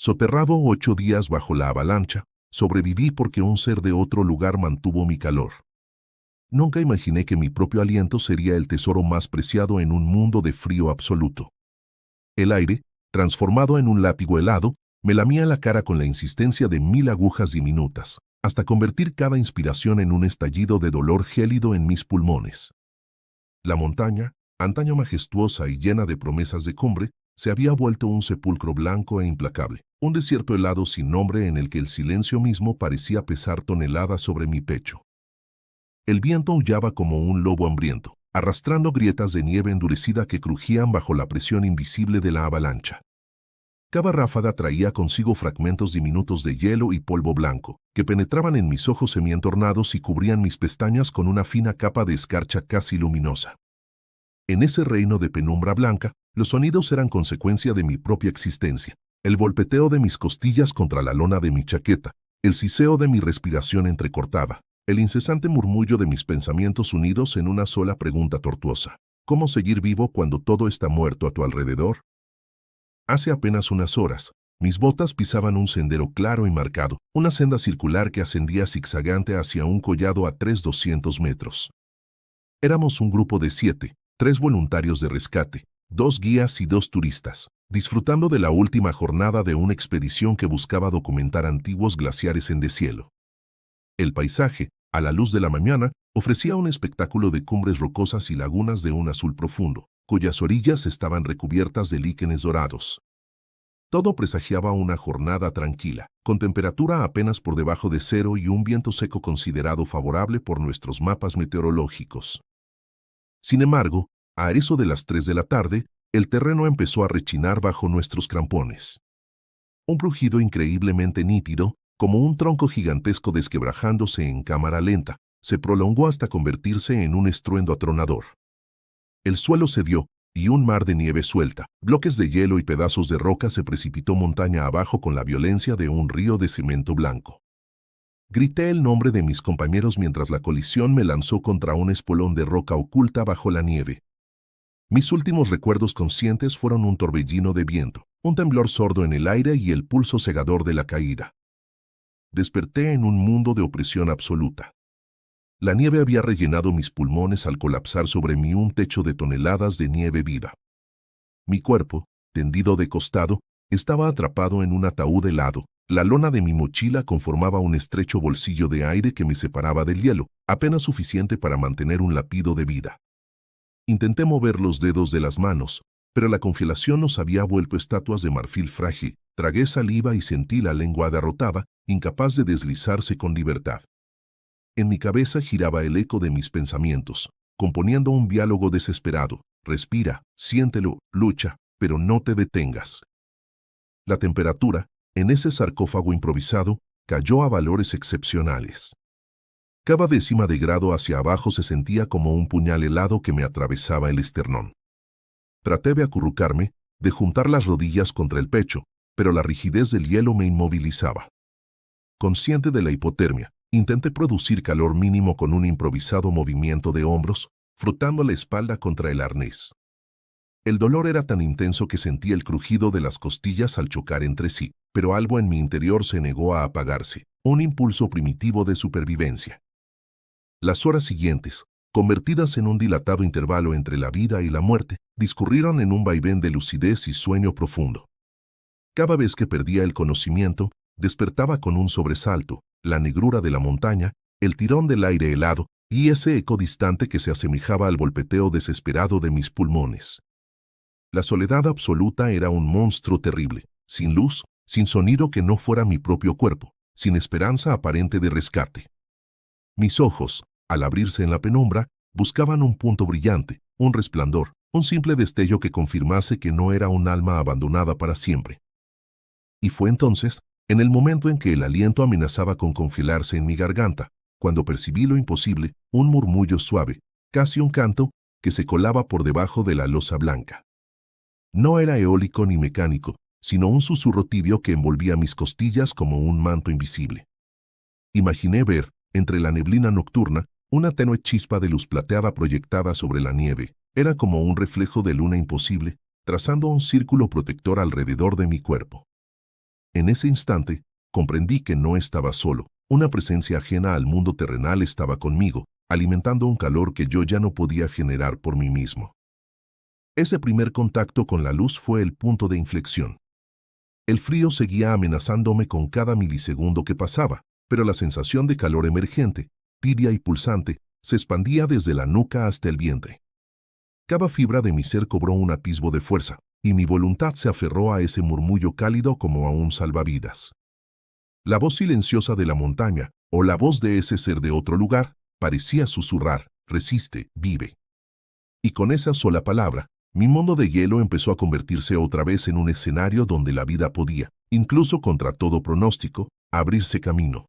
Soterrado 8 días bajo la avalancha, sobreviví porque un ser de otro lugar mantuvo mi calor. Nunca imaginé que mi propio aliento sería el tesoro más preciado en un mundo de frío absoluto. El aire, transformado en un látigo helado, me lamía la cara con la insistencia de 1000 agujas diminutas, hasta convertir cada inspiración en un estallido de dolor gélido en mis pulmones. La montaña, antaño majestuosa y llena de promesas de cumbre, se había vuelto un sepulcro blanco e implacable, un desierto helado sin nombre en el que el silencio mismo parecía pesar toneladas sobre mi pecho. El viento aullaba como un lobo hambriento, arrastrando grietas de nieve endurecida que crujían bajo la presión invisible de la avalancha. Cada ráfaga traía consigo fragmentos diminutos de hielo y polvo blanco, que penetraban en mis ojos semientornados y cubrían mis pestañas con una fina capa de escarcha casi luminosa. En ese reino de penumbra blanca, los sonidos eran consecuencia de mi propia existencia. El golpeteo de mis costillas contra la lona de mi chaqueta, el siseo de mi respiración entrecortada, el incesante murmullo de mis pensamientos unidos en una sola pregunta tortuosa. ¿Cómo seguir vivo cuando todo está muerto a tu alrededor? Hace apenas unas horas, mis botas pisaban un sendero claro y marcado, una senda circular que ascendía zigzagante hacia un collado a 200 metros. Éramos un grupo de 7, 3 voluntarios de rescate, 2 guías y 2 turistas, disfrutando de la última jornada de una expedición que buscaba documentar antiguos glaciares en deshielo. El paisaje, a la luz de la mañana, ofrecía un espectáculo de cumbres rocosas y lagunas de un azul profundo, cuyas orillas estaban recubiertas de líquenes dorados. Todo presagiaba una jornada tranquila, con temperatura apenas por debajo de cero y un viento seco considerado favorable por nuestros mapas meteorológicos. Sin embargo, a eso de las 3 de la tarde, el terreno empezó a rechinar bajo nuestros crampones. Un brujido increíblemente nítido, como un tronco gigantesco desquebrajándose en cámara lenta, se prolongó hasta convertirse en un estruendo atronador. El suelo cedió, y un mar de nieve suelta, bloques de hielo y pedazos de roca se precipitó montaña abajo con la violencia de un río de cemento blanco. Grité el nombre de mis compañeros mientras la colisión me lanzó contra un espolón de roca oculta bajo la nieve. Mis últimos recuerdos conscientes fueron un torbellino de viento, un temblor sordo en el aire y el pulso cegador de la caída. Desperté en un mundo de opresión absoluta. La nieve había rellenado mis pulmones al colapsar sobre mí un techo de toneladas de nieve viva. Mi cuerpo, tendido de costado, estaba atrapado en un ataúd helado. La lona de mi mochila conformaba un estrecho bolsillo de aire que me separaba del hielo, apenas suficiente para mantener un latido de vida. Intenté mover los dedos de las manos, pero la congelación nos había vuelto estatuas de marfil frágil. Tragué saliva y sentí la lengua agarrotada, incapaz de deslizarse con libertad. En mi cabeza giraba el eco de mis pensamientos, componiendo un diálogo desesperado. Respira, siéntelo, lucha, pero no te detengas. La temperatura, en ese sarcófago improvisado, cayó a valores excepcionales. Cada décima de grado hacia abajo se sentía como un puñal helado que me atravesaba el esternón. Traté de acurrucarme, de juntar las rodillas contra el pecho, pero la rigidez del hielo me inmovilizaba. Consciente de la hipotermia, intenté producir calor mínimo con un improvisado movimiento de hombros, frotando la espalda contra el arnés. El dolor era tan intenso que sentí el crujido de las costillas al chocar entre sí, pero algo en mi interior se negó a apagarse, un impulso primitivo de supervivencia. Las horas siguientes, convertidas en un dilatado intervalo entre la vida y la muerte, discurrieron en un vaivén de lucidez y sueño profundo. Cada vez que perdía el conocimiento, despertaba con un sobresalto, la negrura de la montaña, el tirón del aire helado y ese eco distante que se asemejaba al golpeteo desesperado de mis pulmones. La soledad absoluta era un monstruo terrible, sin luz, sin sonido que no fuera mi propio cuerpo, sin esperanza aparente de rescate. Mis ojos, al abrirse en la penumbra, buscaban un punto brillante, un resplandor, un simple destello que confirmase que no era un alma abandonada para siempre. Y fue entonces, en el momento en que el aliento amenazaba con congelarse en mi garganta, cuando percibí lo imposible, un murmullo suave, casi un canto, que se colaba por debajo de la losa blanca. No era eólico ni mecánico, sino un susurro tibio que envolvía mis costillas como un manto invisible. Imaginé ver, entre la neblina nocturna, una tenue chispa de luz plateada proyectada sobre la nieve. Era como un reflejo de luna imposible, trazando un círculo protector alrededor de mi cuerpo. En ese instante, comprendí que no estaba solo. Una presencia ajena al mundo terrenal estaba conmigo, alimentando un calor que yo ya no podía generar por mí mismo. Ese primer contacto con la luz fue el punto de inflexión. El frío seguía amenazándome con cada milisegundo que pasaba, pero la sensación de calor emergente, tibia y pulsante, se expandía desde la nuca hasta el vientre. Cada fibra de mi ser cobró un atisbo de fuerza, y mi voluntad se aferró a ese murmullo cálido como a un salvavidas. La voz silenciosa de la montaña, o la voz de ese ser de otro lugar, parecía susurrar: resiste, vive. Y con esa sola palabra, mi mundo de hielo empezó a convertirse otra vez en un escenario donde la vida podía, incluso contra todo pronóstico, abrirse camino.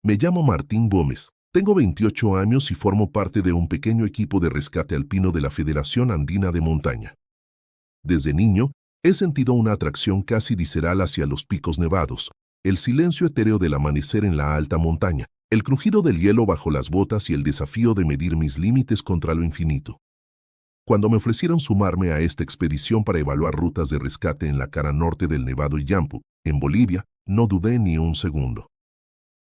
Me llamo Martín Gómez, tengo 28 años y formo parte de un pequeño equipo de rescate alpino de la Federación Andina de Montaña. Desde niño, he sentido una atracción casi visceral hacia los picos nevados, el silencio etéreo del amanecer en la alta montaña, el crujido del hielo bajo las botas y el desafío de medir mis límites contra lo infinito. Cuando me ofrecieron sumarme a esta expedición para evaluar rutas de rescate en la cara norte del Nevado Yampu, en Bolivia, no dudé ni un segundo.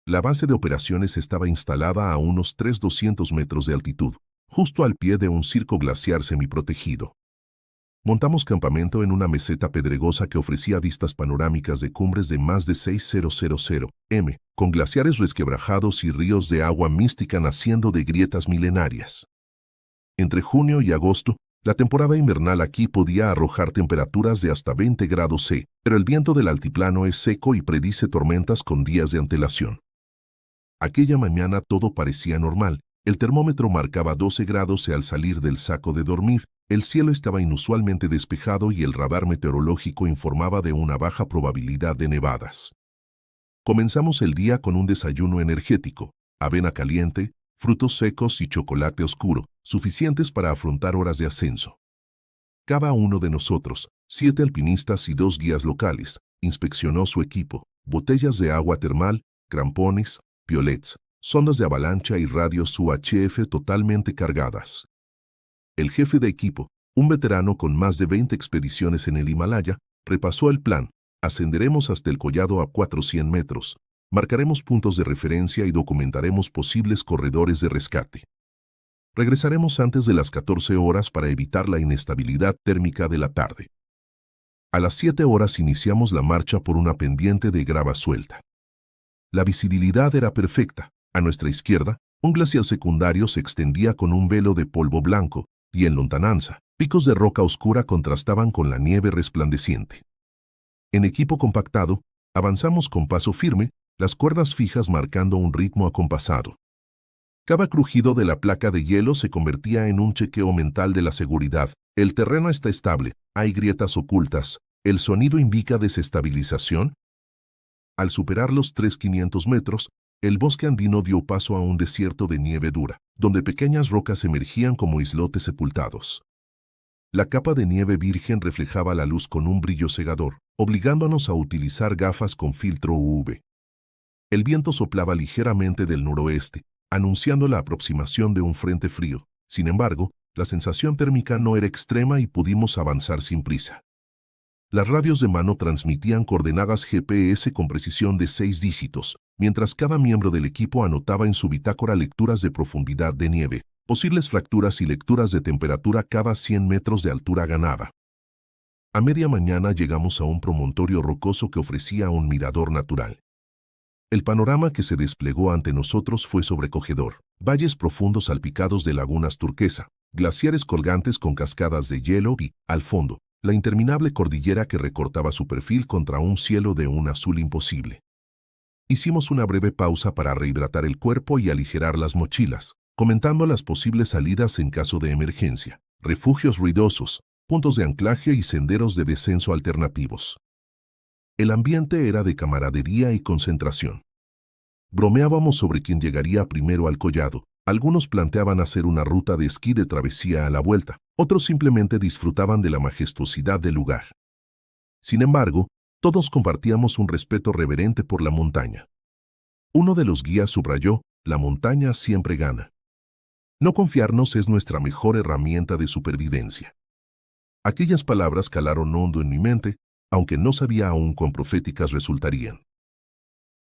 La base de operaciones estaba instalada a unos 300 metros de altitud, justo al pie de un circo glaciar semiprotegido. Montamos campamento en una meseta pedregosa que ofrecía vistas panorámicas de cumbres de más de 6.000 m, con glaciares resquebrajados y ríos de agua mística naciendo de grietas milenarias. Entre junio y agosto, la temporada invernal aquí podía arrojar temperaturas de hasta 20 grados C, pero el viento del altiplano es seco y predice tormentas con días de antelación. Aquella mañana todo parecía normal. El termómetro marcaba 12 grados al salir del saco de dormir, el cielo estaba inusualmente despejado y el radar meteorológico informaba de una baja probabilidad de nevadas. Comenzamos el día con un desayuno energético, avena caliente, frutos secos y chocolate oscuro, suficientes para afrontar horas de ascenso. Cada uno de nosotros, 7 alpinistas y 2 guías locales, inspeccionó su equipo: botellas de agua termal, crampones, piolets, sondas de avalancha y radios UHF totalmente cargadas. El jefe de equipo, un veterano con más de 20 expediciones en el Himalaya, repasó el plan: ascenderemos hasta el collado a 400 metros, marcaremos puntos de referencia y documentaremos posibles corredores de rescate. Regresaremos antes de las 14 horas para evitar la inestabilidad térmica de la tarde. A las 7 horas iniciamos la marcha por una pendiente de grava suelta. La visibilidad era perfecta. A nuestra izquierda, un glaciar secundario se extendía con un velo de polvo blanco, y en lontananza, picos de roca oscura contrastaban con la nieve resplandeciente. En equipo compactado, avanzamos con paso firme, las cuerdas fijas marcando un ritmo acompasado. Cada crujido de la placa de hielo se convertía en un chequeo mental de la seguridad. El terreno está estable, hay grietas ocultas, el sonido indica desestabilización. Al superar los 3.500 metros, el bosque andino dio paso a un desierto de nieve dura, donde pequeñas rocas emergían como islotes sepultados. La capa de nieve virgen reflejaba la luz con un brillo cegador, obligándonos a utilizar gafas con filtro UV. El viento soplaba ligeramente del noroeste, anunciando la aproximación de un frente frío. Sin embargo, la sensación térmica no era extrema y pudimos avanzar sin prisa. Las radios de mano transmitían coordenadas GPS con precisión de 6 dígitos, mientras cada miembro del equipo anotaba en su bitácora lecturas de profundidad de nieve, posibles fracturas y lecturas de temperatura cada 100 metros de altura ganada. A media mañana llegamos a un promontorio rocoso que ofrecía un mirador natural. El panorama que se desplegó ante nosotros fue sobrecogedor: valles profundos salpicados de lagunas turquesa, glaciares colgantes con cascadas de hielo y, al fondo, la interminable cordillera que recortaba su perfil contra un cielo de un azul imposible. Hicimos una breve pausa para rehidratar el cuerpo y aligerar las mochilas, comentando las posibles salidas en caso de emergencia, refugios ruidosos, puntos de anclaje y senderos de descenso alternativos. El ambiente era de camaradería y concentración. Bromeábamos sobre quién llegaría primero al collado. Algunos planteaban hacer una ruta de esquí de travesía a la vuelta, otros simplemente disfrutaban de la majestuosidad del lugar. Sin embargo, todos compartíamos un respeto reverente por la montaña. Uno de los guías subrayó: la montaña siempre gana. No confiarnos es nuestra mejor herramienta de supervivencia. Aquellas palabras calaron hondo en mi mente, aunque no sabía aún cuán proféticas resultarían.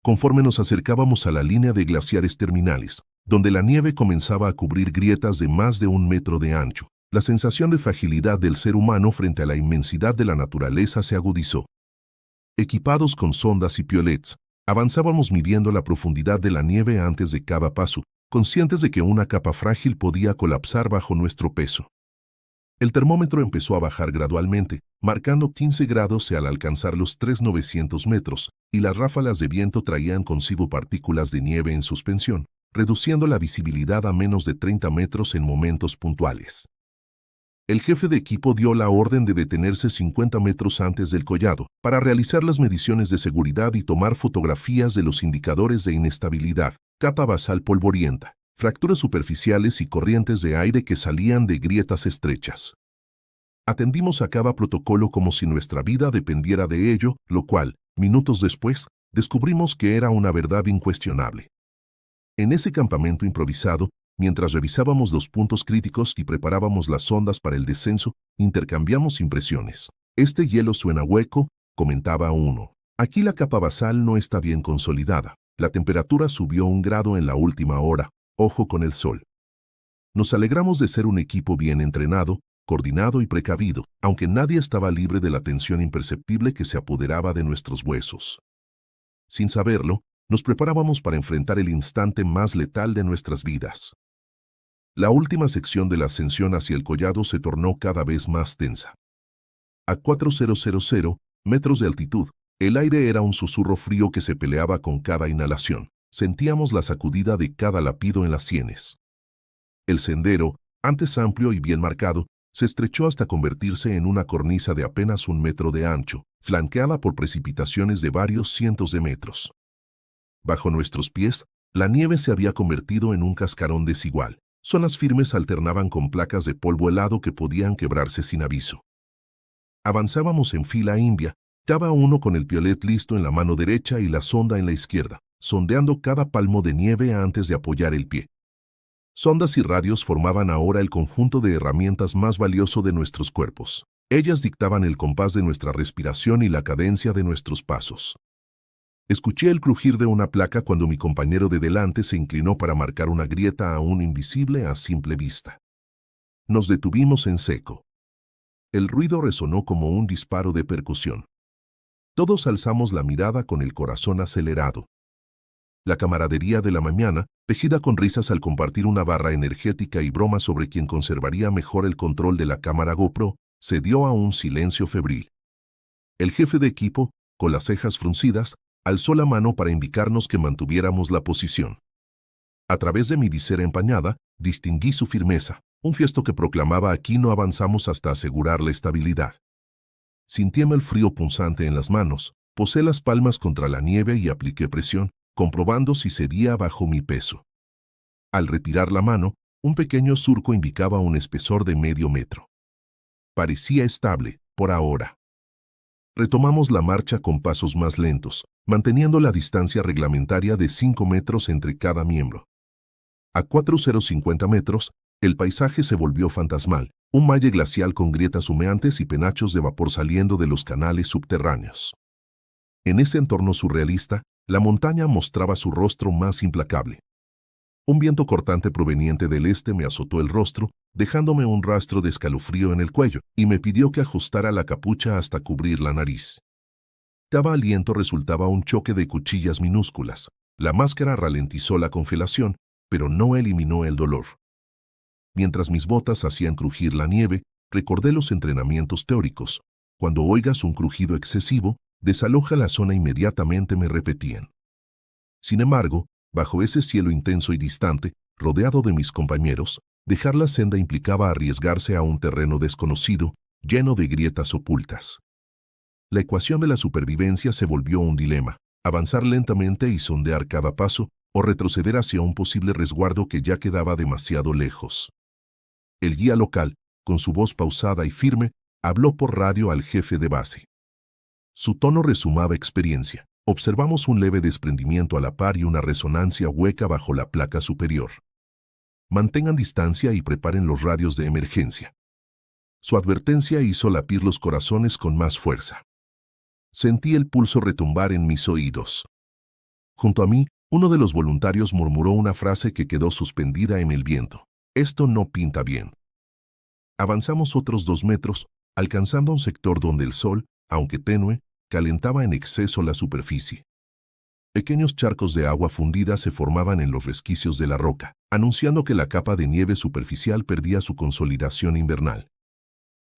Conforme nos acercábamos a la línea de glaciares terminales, donde la nieve comenzaba a cubrir grietas de más de 1 metro de ancho, la sensación de fragilidad del ser humano frente a la inmensidad de la naturaleza se agudizó. Equipados con sondas y piolets, avanzábamos midiendo la profundidad de la nieve antes de cada paso, conscientes de que una capa frágil podía colapsar bajo nuestro peso. El termómetro empezó a bajar gradualmente, marcando 15 grados al alcanzar los 3,900 metros, y las ráfagas de viento traían consigo partículas de nieve en suspensión, reduciendo la visibilidad a menos de 30 metros en momentos puntuales. El jefe de equipo dio la orden de detenerse 50 metros antes del collado para realizar las mediciones de seguridad y tomar fotografías de los indicadores de inestabilidad, capa basal polvorienta, fracturas superficiales y corrientes de aire que salían de grietas estrechas. Atendimos a cada protocolo como si nuestra vida dependiera de ello, lo cual, minutos después, descubrimos que era una verdad incuestionable. En ese campamento improvisado, mientras revisábamos los puntos críticos y preparábamos las sondas para el descenso, intercambiamos impresiones. Este hielo suena hueco, comentaba uno. Aquí la capa basal no está bien consolidada. La temperatura subió 1 grado en la última hora. Ojo con el sol. Nos alegramos de ser un equipo bien entrenado, coordinado y precavido, aunque nadie estaba libre de la tensión imperceptible que se apoderaba de nuestros huesos. Sin saberlo, nos preparábamos para enfrentar el instante más letal de nuestras vidas. La última sección de la ascensión hacia el collado se tornó cada vez más tensa. A 4,000 metros de altitud, el aire era un susurro frío que se peleaba con cada inhalación. Sentíamos la sacudida de cada latido en las sienes. El sendero, antes amplio y bien marcado, se estrechó hasta convertirse en una cornisa de apenas 1 metro de ancho, flanqueada por precipitaciones de varios cientos de metros. Bajo nuestros pies, la nieve se había convertido en un cascarón desigual. Zonas firmes alternaban con placas de polvo helado que podían quebrarse sin aviso. Avanzábamos en fila india, cada uno con el piolet listo en la mano derecha y la sonda en la izquierda, sondeando cada palmo de nieve antes de apoyar el pie. Sondas y radios formaban ahora el conjunto de herramientas más valioso de nuestros cuerpos. Ellas dictaban el compás de nuestra respiración y la cadencia de nuestros pasos. Escuché el crujir de una placa cuando mi compañero de delante se inclinó para marcar una grieta aún invisible a simple vista. Nos detuvimos en seco. El ruido resonó como un disparo de percusión. Todos alzamos la mirada con el corazón acelerado. La camaradería de la mañana, tejida con risas al compartir una barra energética y bromas sobre quién conservaría mejor el control de la cámara GoPro, se dio a un silencio febril. El jefe de equipo, con las cejas fruncidas, alzó la mano para indicarnos que mantuviéramos la posición. A través de mi visera empañada, distinguí su firmeza, un gesto que proclamaba: aquí no avanzamos hasta asegurar la estabilidad. Sintiendo el frío punzante en las manos, posé las palmas contra la nieve y apliqué presión, comprobando si cedía bajo mi peso. Al retirar la mano, un pequeño surco indicaba un espesor de medio metro. Parecía estable, por ahora. Retomamos la marcha con pasos más lentos, manteniendo la distancia reglamentaria de 5 metros entre cada miembro. A 4,050 metros, el paisaje se volvió fantasmal, un valle glacial con grietas humeantes y penachos de vapor saliendo de los canales subterráneos. En ese entorno surrealista, la montaña mostraba su rostro más implacable. Un viento cortante proveniente del este me azotó el rostro, dejándome un rastro de escalofrío en el cuello, y me pidió que ajustara la capucha hasta cubrir la nariz. Cada aliento resultaba un choque de cuchillas minúsculas. La máscara ralentizó la congelación, pero no eliminó el dolor. Mientras mis botas hacían crujir la nieve, recordé los entrenamientos teóricos. Cuando oigas un crujido excesivo, desaloja la zona inmediatamente, me repetían. Sin embargo, bajo ese cielo intenso y distante, rodeado de mis compañeros, dejar la senda implicaba arriesgarse a un terreno desconocido, lleno de grietas ocultas. La ecuación de la supervivencia se volvió un dilema: avanzar lentamente y sondear cada paso, o retroceder hacia un posible resguardo que ya quedaba demasiado lejos. El guía local, con su voz pausada y firme, habló por radio al jefe de base. Su tono resumaba experiencia. Observamos un leve desprendimiento a la par y una resonancia hueca bajo la placa superior. Mantengan distancia y preparen los radios de emergencia. Su advertencia hizo latir los corazones con más fuerza. Sentí el pulso retumbar en mis oídos. Junto a mí, uno de los voluntarios murmuró una frase que quedó suspendida en el viento. Esto no pinta bien. Avanzamos otros 2 metros, alcanzando un sector donde el sol, aunque tenue, calentaba en exceso la superficie. Pequeños charcos de agua fundida se formaban en los resquicios de la roca, anunciando que la capa de nieve superficial perdía su consolidación invernal.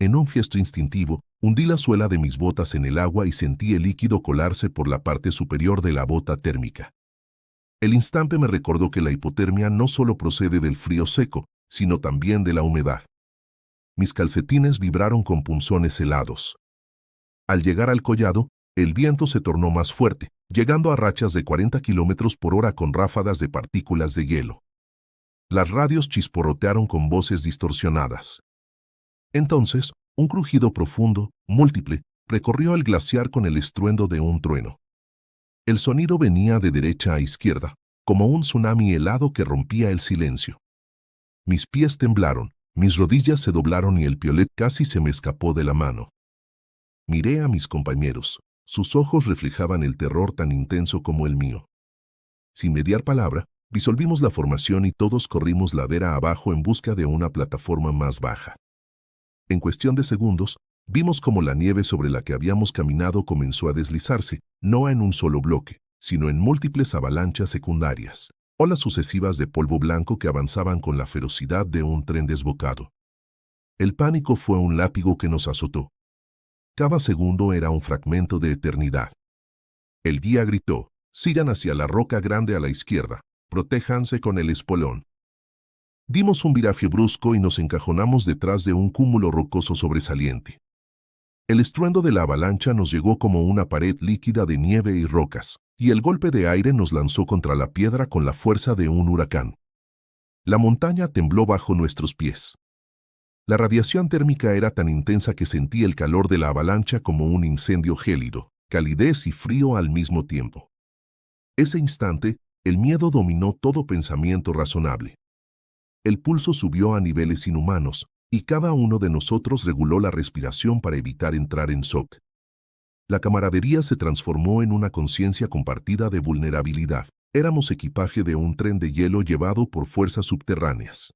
En un gesto instintivo, hundí la suela de mis botas en el agua y sentí el líquido colarse por la parte superior de la bota térmica. El instante me recordó que la hipotermia no solo procede del frío seco, sino también de la humedad. Mis calcetines vibraron con punzones helados. Al llegar al collado, el viento se tornó más fuerte, llegando a rachas de 40 kilómetros por hora con ráfagas de partículas de hielo. Las radios chisporrotearon con voces distorsionadas. Entonces, un crujido profundo, múltiple, recorrió el glaciar con el estruendo de un trueno. El sonido venía de derecha a izquierda, como un tsunami helado que rompía el silencio. Mis pies temblaron, mis rodillas se doblaron y el piolet casi se me escapó de la mano. Miré a mis compañeros. Sus ojos reflejaban el terror tan intenso como el mío. Sin mediar palabra, disolvimos la formación y todos corrimos ladera abajo en busca de una plataforma más baja. En cuestión de segundos, vimos como la nieve sobre la que habíamos caminado comenzó a deslizarse, no en un solo bloque, sino en múltiples avalanchas secundarias, olas sucesivas de polvo blanco que avanzaban con la ferocidad de un tren desbocado. El pánico fue un látigo que nos azotó. Cada segundo era un fragmento de eternidad. El guía gritó: sigan hacia la roca grande a la izquierda, protéjanse con el espolón. Dimos un viraje brusco y nos encajonamos detrás de un cúmulo rocoso sobresaliente. El estruendo de la avalancha nos llegó como una pared líquida de nieve y rocas, y el golpe de aire nos lanzó contra la piedra con la fuerza de un huracán. La montaña tembló bajo nuestros pies. La radiación térmica era tan intensa que sentí el calor de la avalancha como un incendio gélido, calidez y frío al mismo tiempo. Ese instante, el miedo dominó todo pensamiento razonable. El pulso subió a niveles inhumanos, y cada uno de nosotros reguló la respiración para evitar entrar en shock. La camaradería se transformó en una conciencia compartida de vulnerabilidad. Éramos equipaje de un tren de hielo llevado por fuerzas subterráneas.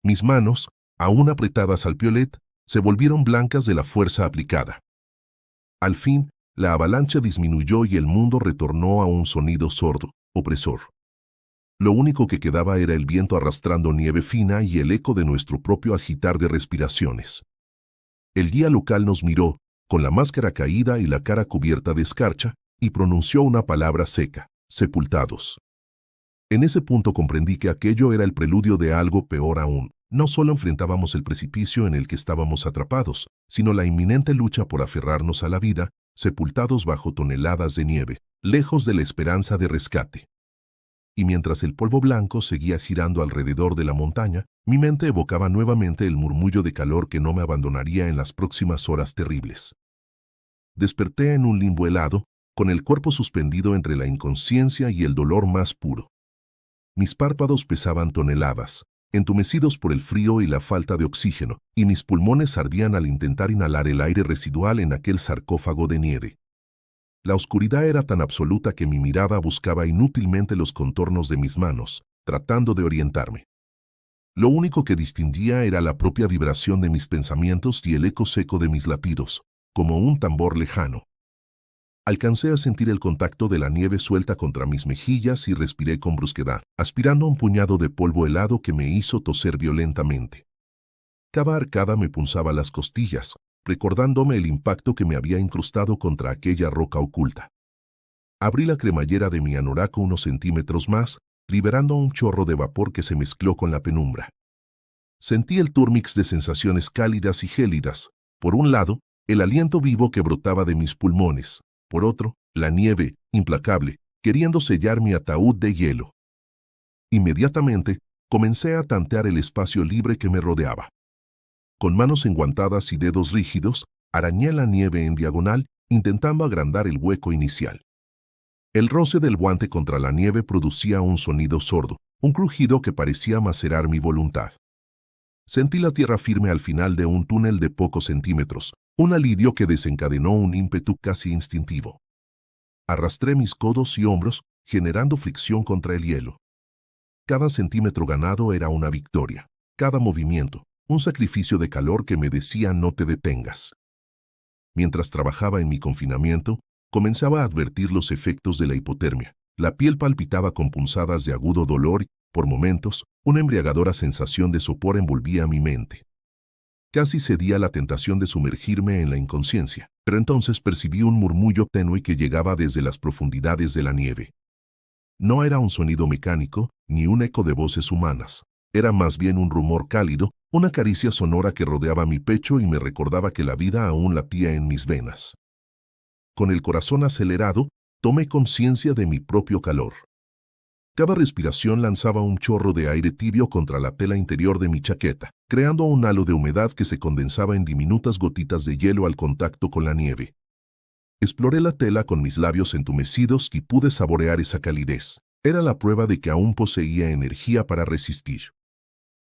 Mis manos, aún apretadas al piolet, se volvieron blancas de la fuerza aplicada. Al fin, la avalancha disminuyó y el mundo retornó a un sonido sordo, opresor. Lo único que quedaba era el viento arrastrando nieve fina y el eco de nuestro propio agitar de respiraciones. El guía local nos miró, con la máscara caída y la cara cubierta de escarcha, y pronunció una palabra seca: sepultados. En ese punto comprendí que aquello era el preludio de algo peor aún. No solo enfrentábamos el precipicio en el que estábamos atrapados, sino la inminente lucha por aferrarnos a la vida, sepultados bajo toneladas de nieve, lejos de la esperanza de rescate. Y mientras el polvo blanco seguía girando alrededor de la montaña, mi mente evocaba nuevamente el murmullo de calor que no me abandonaría en las próximas horas terribles. Desperté en un limbo helado, con el cuerpo suspendido entre la inconsciencia y el dolor más puro. Mis párpados pesaban toneladas, entumecidos por el frío y la falta de oxígeno, y mis pulmones ardían al intentar inhalar el aire residual en aquel sarcófago de nieve. La oscuridad era tan absoluta que mi mirada buscaba inútilmente los contornos de mis manos, tratando de orientarme. Lo único que distinguía era la propia vibración de mis pensamientos y el eco seco de mis latidos, como un tambor lejano. Alcancé a sentir el contacto de la nieve suelta contra mis mejillas y respiré con brusquedad, aspirando un puñado de polvo helado que me hizo toser violentamente. Cada arcada me punzaba las costillas, recordándome el impacto que me había incrustado contra aquella roca oculta. Abrí la cremallera de mi anorak unos centímetros más, liberando un chorro de vapor que se mezcló con la penumbra. Sentí el turmix de sensaciones cálidas y gélidas. Por un lado, el aliento vivo que brotaba de mis pulmones. Por otro, la nieve, implacable, queriendo sellar mi ataúd de hielo. Inmediatamente, comencé a tantear el espacio libre que me rodeaba. Con manos enguantadas y dedos rígidos, arañé la nieve en diagonal, intentando agrandar el hueco inicial. El roce del guante contra la nieve producía un sonido sordo, un crujido que parecía macerar mi voluntad. Sentí la tierra firme al final de un túnel de pocos centímetros, Un alivio que desencadenó un ímpetu casi instintivo. Arrastré mis codos y hombros, generando fricción contra el hielo. Cada centímetro ganado era una victoria. Cada movimiento, un sacrificio de calor que me decía no te detengas. Mientras trabajaba en mi confinamiento, comenzaba a advertir los efectos de la hipotermia. La piel palpitaba con punzadas de agudo dolor y, por momentos, una embriagadora sensación de sopor envolvía mi mente. Casi cedía a la tentación de sumergirme en la inconsciencia, pero entonces percibí un murmullo tenue que llegaba desde las profundidades de la nieve. No era un sonido mecánico, ni un eco de voces humanas. Era más bien un rumor cálido, una caricia sonora que rodeaba mi pecho y me recordaba que la vida aún latía en mis venas. Con el corazón acelerado, tomé conciencia de mi propio calor. Cada respiración lanzaba un chorro de aire tibio contra la tela interior de mi chaqueta, creando un halo de humedad que se condensaba en diminutas gotitas de hielo al contacto con la nieve. Exploré la tela con mis labios entumecidos y pude saborear esa calidez. Era la prueba de que aún poseía energía para resistir.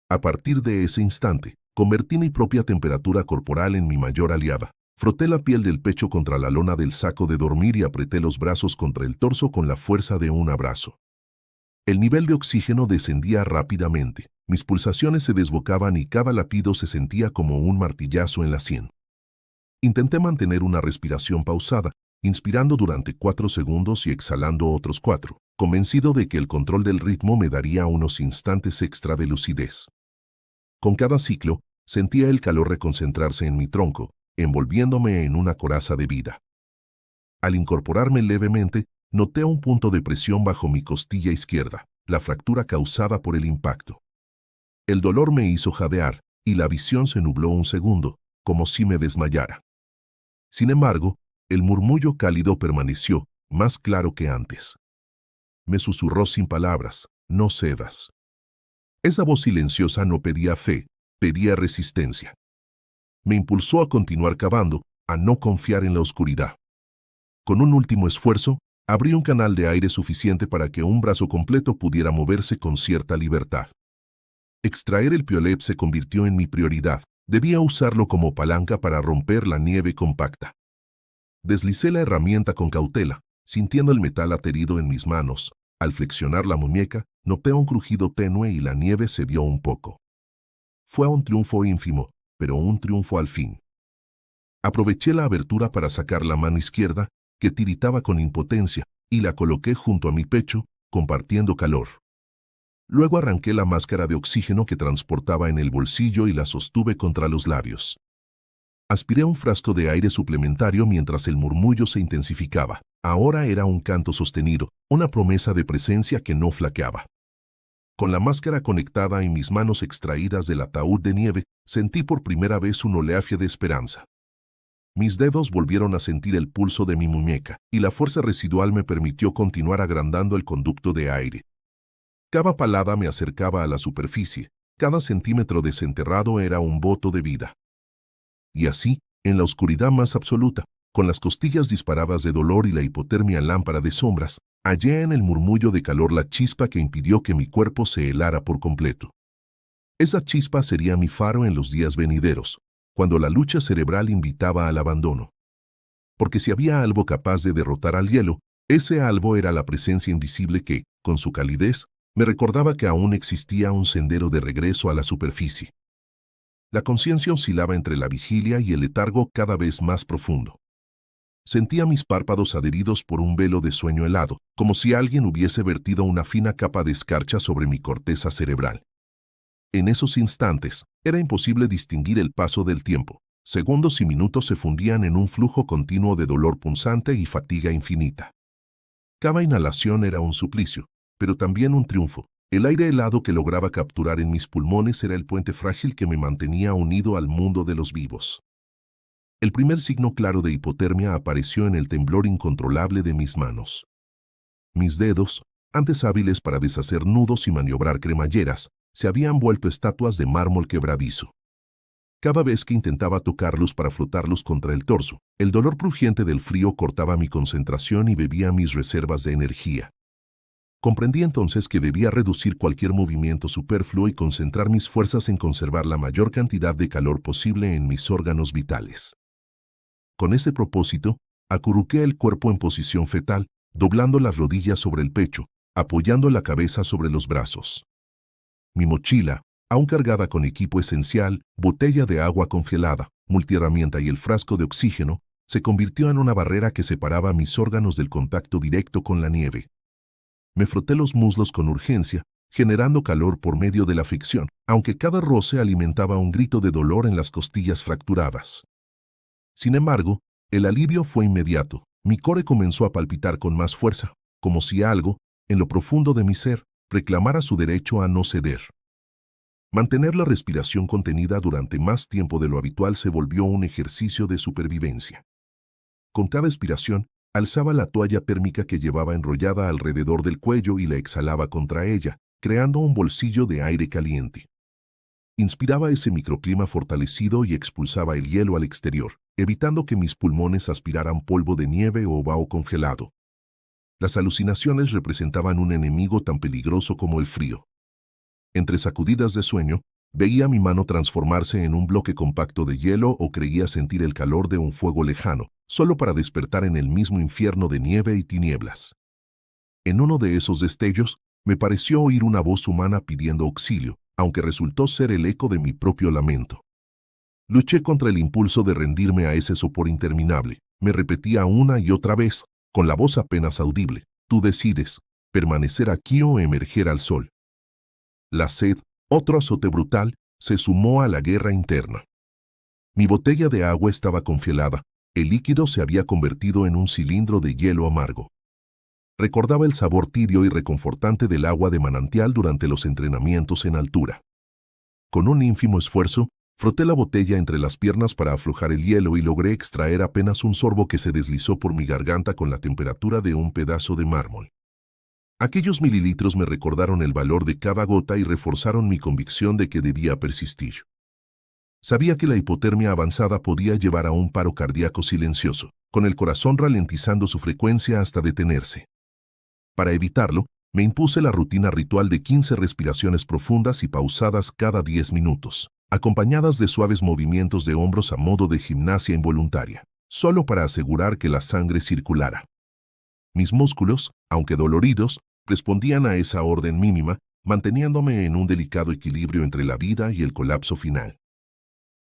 A partir de ese instante, convertí mi propia temperatura corporal en mi mayor aliada. Froté la piel del pecho contra la lona del saco de dormir y apreté los brazos contra el torso con la fuerza de un abrazo. El nivel de oxígeno descendía rápidamente, mis pulsaciones se desbocaban y cada latido se sentía como un martillazo en la sien. Intenté mantener una respiración pausada, inspirando durante 4 segundos y exhalando otros 4, convencido de que el control del ritmo me daría unos instantes extra de lucidez. Con cada ciclo, sentía el calor reconcentrarse en mi tronco, envolviéndome en una coraza de vida. Al incorporarme levemente, noté un punto de presión bajo mi costilla izquierda, la fractura causada por el impacto. El dolor me hizo jadear, y la visión se nubló un segundo, como si me desmayara. Sin embargo, el murmullo cálido permaneció, más claro que antes. Me susurró sin palabras, no cedas. Esa voz silenciosa no pedía fe, pedía resistencia. Me impulsó a continuar cavando, a no confiar en la oscuridad. Con un último esfuerzo, abrí un canal de aire suficiente para que un brazo completo pudiera moverse con cierta libertad. Extraer el piolet se convirtió en mi prioridad. Debía usarlo como palanca para romper la nieve compacta. Deslicé la herramienta con cautela, sintiendo el metal aterido en mis manos. Al flexionar la muñeca, noté un crujido tenue y la nieve cedió un poco. Fue un triunfo ínfimo, pero un triunfo al fin. Aproveché la abertura para sacar la mano izquierda, que tiritaba con impotencia, y la coloqué junto a mi pecho, compartiendo calor. Luego arranqué la máscara de oxígeno que transportaba en el bolsillo y la sostuve contra los labios. Aspiré un frasco de aire suplementario mientras el murmullo se intensificaba. Ahora era un canto sostenido, una promesa de presencia que no flaqueaba. Con la máscara conectada y mis manos extraídas del ataúd de nieve, sentí por primera vez un oleaje de esperanza. Mis dedos volvieron a sentir el pulso de mi muñeca, y la fuerza residual me permitió continuar agrandando el conducto de aire. Cada palada me acercaba a la superficie, cada centímetro desenterrado era un voto de vida. Y así, en la oscuridad más absoluta, con las costillas disparadas de dolor y la hipotermia lámpara de sombras, hallé en el murmullo de calor la chispa que impidió que mi cuerpo se helara por completo. Esa chispa sería mi faro en los días venideros, cuando la lucha cerebral invitaba al abandono. Porque si había algo capaz de derrotar al hielo, ese algo era la presencia invisible que, con su calidez, me recordaba que aún existía un sendero de regreso a la superficie. La conciencia oscilaba entre la vigilia y el letargo cada vez más profundo. Sentía mis párpados adheridos por un velo de sueño helado, como si alguien hubiese vertido una fina capa de escarcha sobre mi corteza cerebral. En esos instantes, era imposible distinguir el paso del tiempo. Segundos y minutos se fundían en un flujo continuo de dolor punzante y fatiga infinita. Cada inhalación era un suplicio, pero también un triunfo. El aire helado que lograba capturar en mis pulmones era el puente frágil que me mantenía unido al mundo de los vivos. El primer signo claro de hipotermia apareció en el temblor incontrolable de mis manos. Mis dedos, antes hábiles para deshacer nudos y maniobrar cremalleras, se habían vuelto estatuas de mármol quebradizo. Cada vez que intentaba tocarlos para frotarlos contra el torso, el dolor crujiente del frío cortaba mi concentración y bebía mis reservas de energía. Comprendí entonces que debía reducir cualquier movimiento superfluo y concentrar mis fuerzas en conservar la mayor cantidad de calor posible en mis órganos vitales. Con ese propósito, acurruqué el cuerpo en posición fetal, doblando las rodillas sobre el pecho, apoyando la cabeza sobre los brazos. Mi mochila, aún cargada con equipo esencial, botella de agua congelada, multiherramienta y el frasco de oxígeno, se convirtió en una barrera que separaba mis órganos del contacto directo con la nieve. Me froté los muslos con urgencia, generando calor por medio de la fricción, aunque cada roce alimentaba un grito de dolor en las costillas fracturadas. Sin embargo, el alivio fue inmediato. Mi core comenzó a palpitar con más fuerza, como si algo, en lo profundo de mi ser, reclamara su derecho a no ceder. Mantener la respiración contenida durante más tiempo de lo habitual se volvió un ejercicio de supervivencia. Con cada expiración, alzaba la toalla térmica que llevaba enrollada alrededor del cuello y la exhalaba contra ella, creando un bolsillo de aire caliente. Inspiraba ese microclima fortalecido y expulsaba el hielo al exterior, evitando que mis pulmones aspiraran polvo de nieve o vaho congelado. Las alucinaciones representaban un enemigo tan peligroso como el frío. Entre sacudidas de sueño, veía mi mano transformarse en un bloque compacto de hielo o creía sentir el calor de un fuego lejano, solo para despertar en el mismo infierno de nieve y tinieblas. En uno de esos destellos, me pareció oír una voz humana pidiendo auxilio, aunque resultó ser el eco de mi propio lamento. Luché contra el impulso de rendirme a ese sopor interminable. Me repetía una y otra vez, con la voz apenas audible: tú decides, permanecer aquí o emerger al sol. La sed, otro azote brutal, se sumó a la guerra interna. Mi botella de agua estaba congelada, el líquido se había convertido en un cilindro de hielo amargo. Recordaba el sabor tibio y reconfortante del agua de manantial durante los entrenamientos en altura. Con un ínfimo esfuerzo, froté la botella entre las piernas para aflojar el hielo y logré extraer apenas un sorbo que se deslizó por mi garganta con la temperatura de un pedazo de mármol. Aquellos mililitros me recordaron el valor de cada gota y reforzaron mi convicción de que debía persistir. Sabía que la hipotermia avanzada podía llevar a un paro cardíaco silencioso, con el corazón ralentizando su frecuencia hasta detenerse. Para evitarlo, me impuse la rutina ritual de 15 respiraciones profundas y pausadas cada 10 minutos, acompañadas de suaves movimientos de hombros a modo de gimnasia involuntaria, solo para asegurar que la sangre circulara. Mis músculos, aunque doloridos, respondían a esa orden mínima, manteniéndome en un delicado equilibrio entre la vida y el colapso final.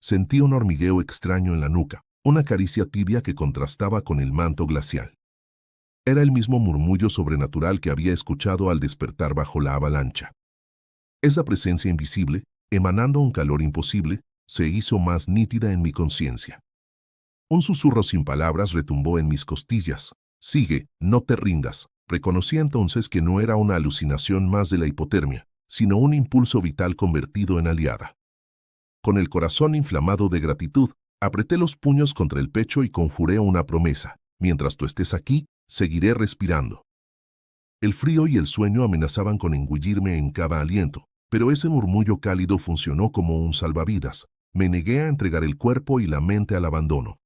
Sentí un hormigueo extraño en la nuca, una caricia tibia que contrastaba con el manto glacial. Era el mismo murmullo sobrenatural que había escuchado al despertar bajo la avalancha. Esa presencia invisible, emanando un calor imposible, se hizo más nítida en mi conciencia. Un susurro sin palabras retumbó en mis costillas. Sigue, no te rindas. Reconocí entonces que no era una alucinación más de la hipotermia, sino un impulso vital convertido en aliada. Con el corazón inflamado de gratitud, apreté los puños contra el pecho y conjuré una promesa: mientras tú estés aquí, seguiré respirando. El frío y el sueño amenazaban con engullirme en cada aliento, pero ese murmullo cálido funcionó como un salvavidas. Me negué a entregar el cuerpo y la mente al abandono.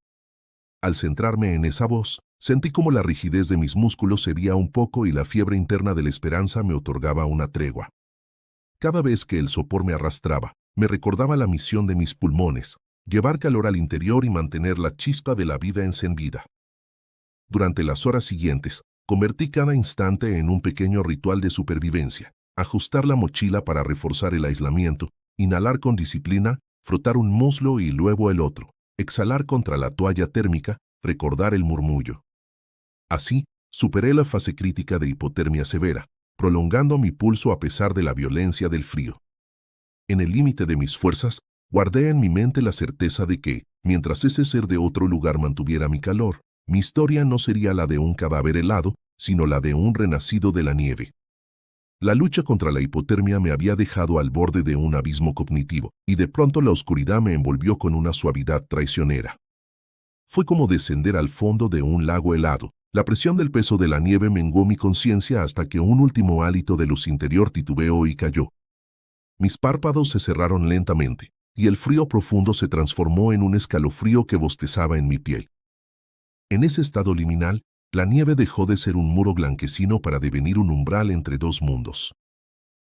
Al centrarme en esa voz, sentí como la rigidez de mis músculos cedía un poco y la fiebre interna de la esperanza me otorgaba una tregua. Cada vez que el sopor me arrastraba, me recordaba la misión de mis pulmones: llevar calor al interior y mantener la chispa de la vida encendida. Durante las horas siguientes, convertí cada instante en un pequeño ritual de supervivencia: ajustar la mochila para reforzar el aislamiento, inhalar con disciplina, frotar un muslo y luego el otro, exhalar contra la toalla térmica, recordar el murmullo. Así, superé la fase crítica de hipotermia severa, prolongando mi pulso a pesar de la violencia del frío. En el límite de mis fuerzas, guardé en mi mente la certeza de que, mientras ese ser de otro lugar mantuviera mi calor, mi historia no sería la de un cadáver helado, sino la de un renacido de la nieve. La lucha contra la hipotermia me había dejado al borde de un abismo cognitivo, y de pronto la oscuridad me envolvió con una suavidad traicionera. Fue como descender al fondo de un lago helado. La presión del peso de la nieve menguó mi conciencia hasta que un último hálito de luz interior titubeó y cayó. Mis párpados se cerraron lentamente, y el frío profundo se transformó en un escalofrío que bostezaba en mi piel. En ese estado liminal, la nieve dejó de ser un muro blanquecino para devenir un umbral entre dos mundos.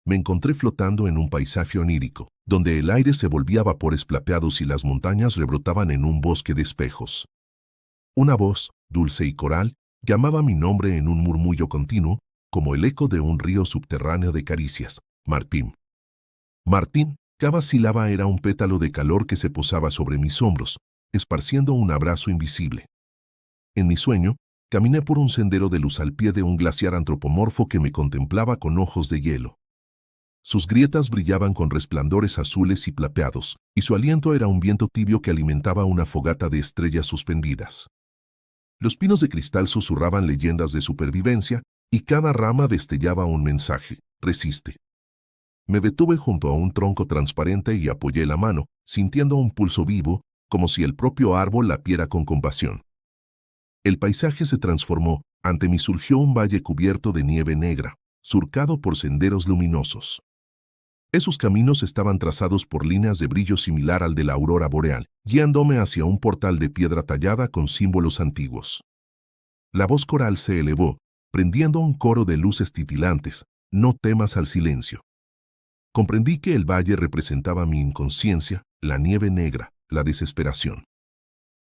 Me encontré flotando en un paisaje onírico, donde el aire se volvía vapores plateados y las montañas rebrotaban en un bosque de espejos. Una voz, dulce y coral, llamaba mi nombre en un murmullo continuo, como el eco de un río subterráneo de caricias. Martín. Martín. Cada sílaba era un pétalo de calor que se posaba sobre mis hombros, esparciendo un abrazo invisible. En mi sueño, caminé por un sendero de luz al pie de un glaciar antropomorfo que me contemplaba con ojos de hielo. Sus grietas brillaban con resplandores azules y plateados, y su aliento era un viento tibio que alimentaba una fogata de estrellas suspendidas. Los pinos de cristal susurraban leyendas de supervivencia, y cada rama destellaba un mensaje: resiste. Me detuve junto a un tronco transparente y apoyé la mano, sintiendo un pulso vivo, como si el propio árbol lapiera con compasión. El paisaje se transformó. Ante mí surgió un valle cubierto de nieve negra, surcado por senderos luminosos. Esos caminos estaban trazados por líneas de brillo similar al de la aurora boreal, guiándome hacia un portal de piedra tallada con símbolos antiguos. La voz coral se elevó, prendiendo un coro de luces titilantes: no temas al silencio. Comprendí que el valle representaba mi inconsciencia, la nieve negra, la desesperación.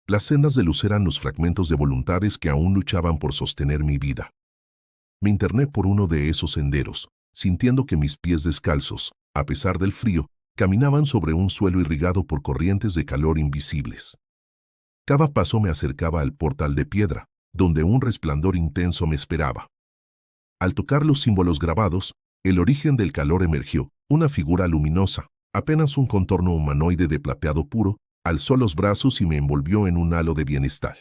Las sendas de luz eran los fragmentos de voluntades que aún luchaban por sostener mi vida. Me interné por uno de esos senderos, sintiendo que mis pies descalzos, a pesar del frío, caminaban sobre un suelo irrigado por corrientes de calor invisibles. Cada paso me acercaba al portal de piedra, donde un resplandor intenso me esperaba. Al tocar los símbolos grabados, el origen del calor emergió: una figura luminosa, apenas un contorno humanoide de plateado puro, alzó los brazos y me envolvió en un halo de bienestar.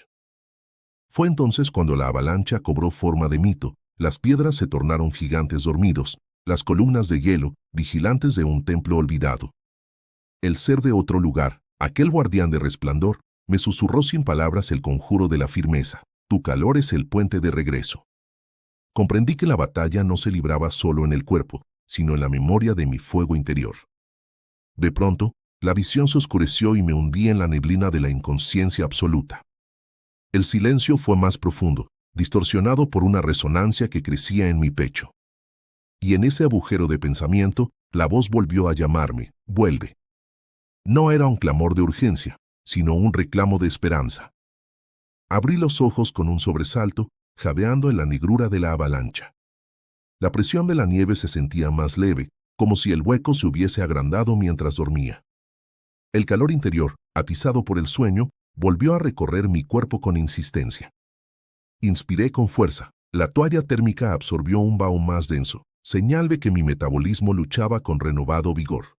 Fue entonces cuando la avalancha cobró forma de mito, las piedras se tornaron gigantes dormidos, las columnas de hielo, vigilantes de un templo olvidado. El ser de otro lugar, aquel guardián de resplandor, me susurró sin palabras el conjuro de la firmeza: tu calor es el puente de regreso. Comprendí que la batalla no se libraba solo en el cuerpo, sino en la memoria de mi fuego interior. De pronto, la visión se oscureció y me hundí en la neblina de la inconsciencia absoluta. El silencio fue más profundo, distorsionado por una resonancia que crecía en mi pecho. Y en ese agujero de pensamiento, la voz volvió a llamarme: vuelve. No era un clamor de urgencia, sino un reclamo de esperanza. Abrí los ojos con un sobresalto, jadeando en la negrura de la avalancha. La presión de la nieve se sentía más leve, como si el hueco se hubiese agrandado mientras dormía. El calor interior, atizado por el sueño, volvió a recorrer mi cuerpo con insistencia. Inspiré con fuerza. La toalla térmica absorbió un vaho más denso, señal de que mi metabolismo luchaba con renovado vigor.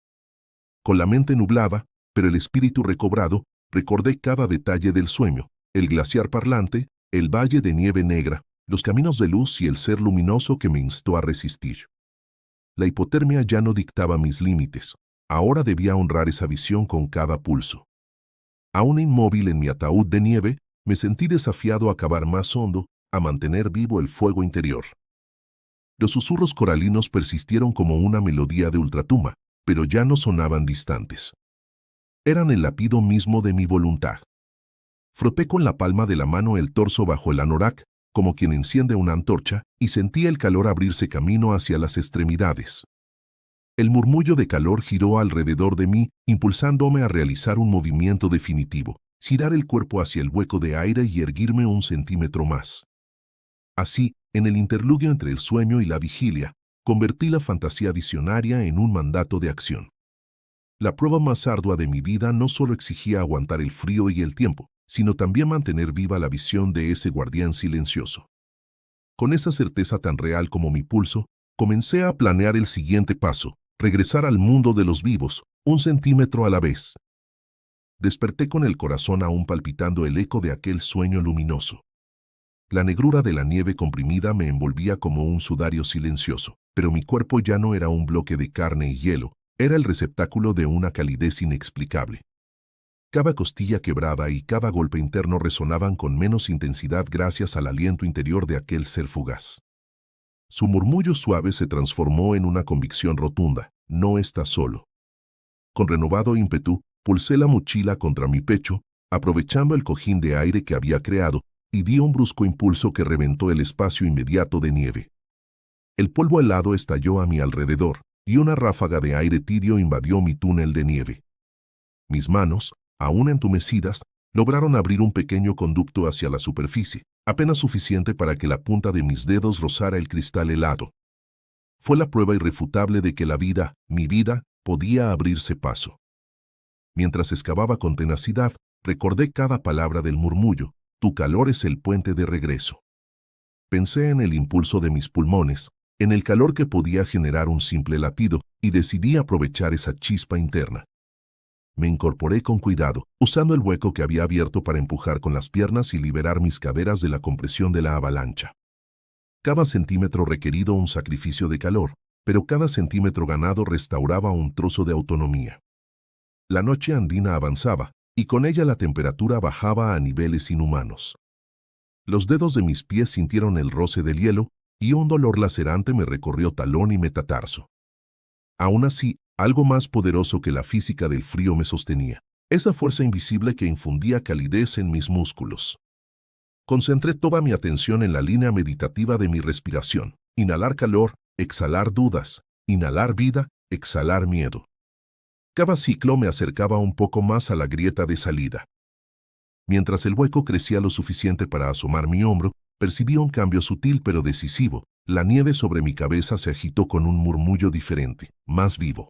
Con la mente nublada, pero el espíritu recobrado, recordé cada detalle del sueño: el glaciar parlante, el valle de nieve negra, los caminos de luz y el ser luminoso que me instó a resistir. La hipotermia ya no dictaba mis límites. Ahora debía honrar esa visión con cada pulso. Aún inmóvil en mi ataúd de nieve, me sentí desafiado a cavar más hondo, a mantener vivo el fuego interior. Los susurros coralinos persistieron como una melodía de ultratumba, pero ya no sonaban distantes. Eran el latido mismo de mi voluntad. Froté con la palma de la mano el torso bajo el anorak, como quien enciende una antorcha, y sentí el calor abrirse camino hacia las extremidades. El murmullo de calor giró alrededor de mí, impulsándome a realizar un movimiento definitivo: girar el cuerpo hacia el hueco de aire y erguirme 1 centímetro más. Así, en el interludio entre el sueño y la vigilia, convertí la fantasía visionaria en un mandato de acción. La prueba más ardua de mi vida no solo exigía aguantar el frío y el tiempo, sino también mantener viva la visión de ese guardián silencioso. Con esa certeza tan real como mi pulso, comencé a planear el siguiente paso: regresar al mundo de los vivos, 1 centímetro a la vez. Desperté con el corazón aún palpitando el eco de aquel sueño luminoso. La negrura de la nieve comprimida me envolvía como un sudario silencioso, pero mi cuerpo ya no era un bloque de carne y hielo, era el receptáculo de una calidez inexplicable. Cada costilla quebrada y cada golpe interno resonaban con menos intensidad gracias al aliento interior de aquel ser fugaz. Su murmullo suave se transformó en una convicción rotunda: no estás solo. Con renovado ímpetu, pulsé la mochila contra mi pecho, aprovechando el cojín de aire que había creado, y di un brusco impulso que reventó el espacio inmediato de nieve. El polvo helado estalló a mi alrededor, y una ráfaga de aire tibio invadió mi túnel de nieve. Mis manos, aún entumecidas, lograron abrir un pequeño conducto hacia la superficie, apenas suficiente para que la punta de mis dedos rozara el cristal helado. Fue la prueba irrefutable de que la vida, mi vida, podía abrirse paso. Mientras excavaba con tenacidad, recordé cada palabra del murmullo: tu calor es el puente de regreso. Pensé en el impulso de mis pulmones, en el calor que podía generar un simple latido, y decidí aprovechar esa chispa interna. Me incorporé con cuidado, usando el hueco que había abierto para empujar con las piernas y liberar mis caderas de la compresión de la avalancha. Cada centímetro requerido un sacrificio de calor, pero cada centímetro ganado restauraba un trozo de autonomía. La noche andina avanzaba, y con ella la temperatura bajaba a niveles inhumanos. Los dedos de mis pies sintieron el roce del hielo, y un dolor lacerante me recorrió talón y metatarso. Aún así, algo más poderoso que la física del frío me sostenía, esa fuerza invisible que infundía calidez en mis músculos. Concentré toda mi atención en la línea meditativa de mi respiración: inhalar calor, exhalar dudas; inhalar vida, exhalar miedo. Cada ciclo me acercaba un poco más a la grieta de salida. Mientras el hueco crecía lo suficiente para asomar mi hombro, percibí un cambio sutil pero decisivo. La nieve sobre mi cabeza se agitó con un murmullo diferente, más vivo.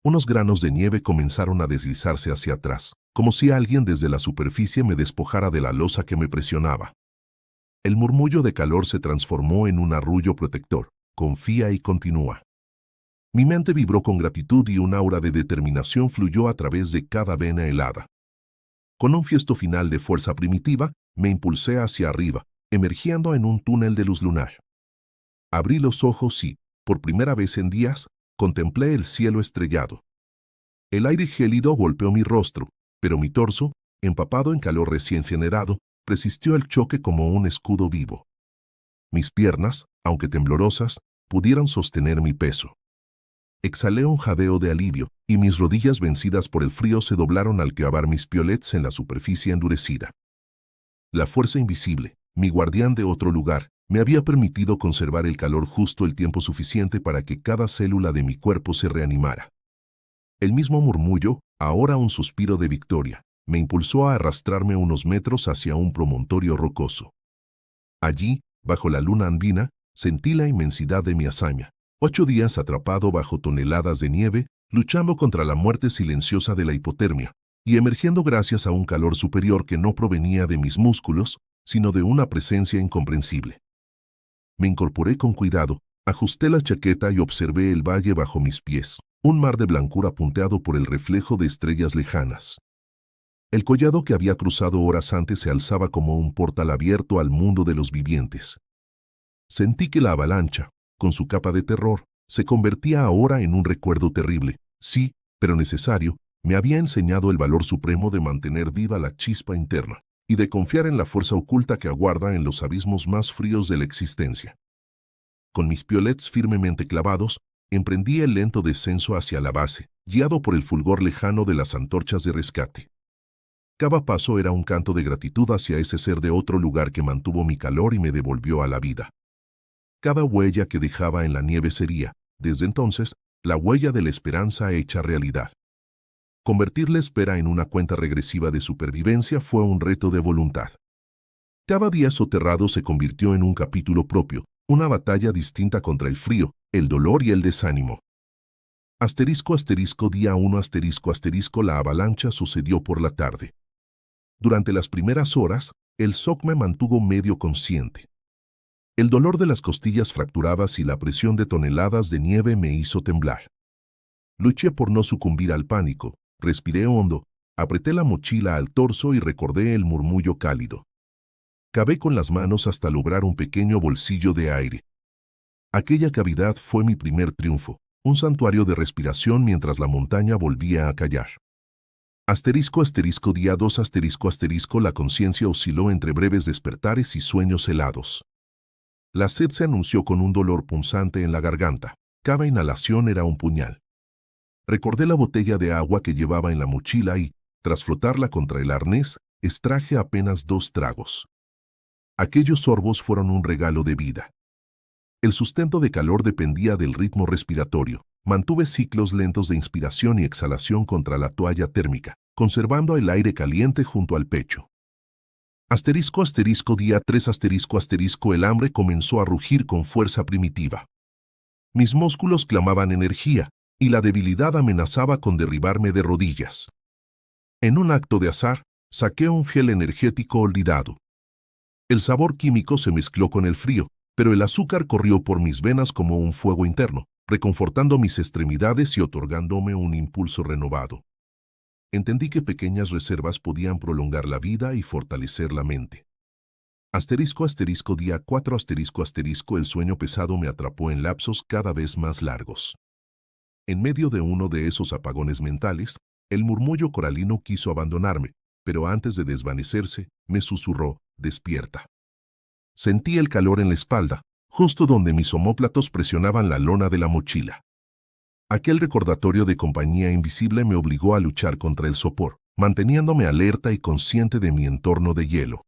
Unos granos de nieve comenzaron a deslizarse hacia atrás, como si alguien desde la superficie me despojara de la losa que me presionaba. El murmullo de calor se transformó en un arrullo protector: confía y continúa. Mi mente vibró con gratitud y un aura de determinación fluyó a través de cada vena helada. Con un fiesto final de fuerza primitiva, me impulsé hacia arriba, emergiendo en un túnel de luz lunar. Abrí los ojos y, por primera vez en días, contemplé el cielo estrellado. El aire gélido golpeó mi rostro, pero mi torso, empapado en calor recién generado, resistió el choque como un escudo vivo. Mis piernas, aunque temblorosas, pudieron sostener mi peso. Exhalé un jadeo de alivio, y mis rodillas vencidas por el frío se doblaron al clavar mis piolets en la superficie endurecida. La fuerza invisible, mi guardián de otro lugar, me había permitido conservar el calor justo el tiempo suficiente para que cada célula de mi cuerpo se reanimara. El mismo murmullo, ahora un suspiro de victoria, me impulsó a arrastrarme unos metros hacia un promontorio rocoso. Allí, bajo la luna andina, sentí la inmensidad de mi hazaña: 8 días atrapado bajo toneladas de nieve, luchando contra la muerte silenciosa de la hipotermia, y emergiendo gracias a un calor superior que no provenía de mis músculos, sino de una presencia incomprensible. Me incorporé con cuidado, ajusté la chaqueta y observé el valle bajo mis pies, un mar de blancura punteado por el reflejo de estrellas lejanas. El collado que había cruzado horas antes se alzaba como un portal abierto al mundo de los vivientes. Sentí que la avalancha, con su capa de terror, se convertía ahora en un recuerdo terrible, sí, pero necesario. Me había enseñado el valor supremo de mantener viva la chispa interna, y de confiar en la fuerza oculta que aguarda en los abismos más fríos de la existencia. Con mis piolets firmemente clavados, emprendí el lento descenso hacia la base, guiado por el fulgor lejano de las antorchas de rescate. Cada paso era un canto de gratitud hacia ese ser de otro lugar que mantuvo mi calor y me devolvió a la vida. Cada huella que dejaba en la nieve sería, desde entonces, la huella de la esperanza hecha realidad. Convertir la espera en una cuenta regresiva de supervivencia fue un reto de voluntad. Cada día soterrado se convirtió en un capítulo propio, una batalla distinta contra el frío, el dolor y el desánimo. Día 1 la avalancha sucedió por la tarde. Durante las primeras horas, el shock me mantuvo medio consciente. El dolor de las costillas fracturadas y la presión de toneladas de nieve me hizo temblar. Luché por no sucumbir al pánico. Respiré hondo, apreté la mochila al torso y recordé el murmullo cálido. Cavé con las manos hasta lograr un pequeño bolsillo de aire. Aquella cavidad fue mi primer triunfo, un santuario de respiración mientras la montaña volvía a callar. Día 2 la conciencia osciló entre breves despertares y sueños helados. La sed se anunció con un dolor punzante en la garganta. Cada inhalación era un puñal. Recordé la botella de agua que llevaba en la mochila y, tras frotarla contra el arnés, extraje apenas 2 tragos. Aquellos sorbos fueron un regalo de vida. El sustento de calor dependía del ritmo respiratorio. Mantuve ciclos lentos de inspiración y exhalación contra la toalla térmica, conservando el aire caliente junto al pecho. Asterisco asterisco día 3 asterisco asterisco el hambre comenzó a rugir con fuerza primitiva. Mis músculos clamaban energía, y la debilidad amenazaba con derribarme de rodillas. En un acto de azar, saqué un fiel energético olvidado. El sabor químico se mezcló con el frío, pero el azúcar corrió por mis venas como un fuego interno, reconfortando mis extremidades y otorgándome un impulso renovado. Entendí que pequeñas reservas podían prolongar la vida y fortalecer la mente. Asterisco asterisco día 4 asterisco asterisco el sueño pesado me atrapó en lapsos cada vez más largos. En medio de uno de esos apagones mentales, el murmullo coralino quiso abandonarme, pero antes de desvanecerse, me susurró, despierta. Sentí el calor en la espalda, justo donde mis omóplatos presionaban la lona de la mochila. Aquel recordatorio de compañía invisible me obligó a luchar contra el sopor, manteniéndome alerta y consciente de mi entorno de hielo.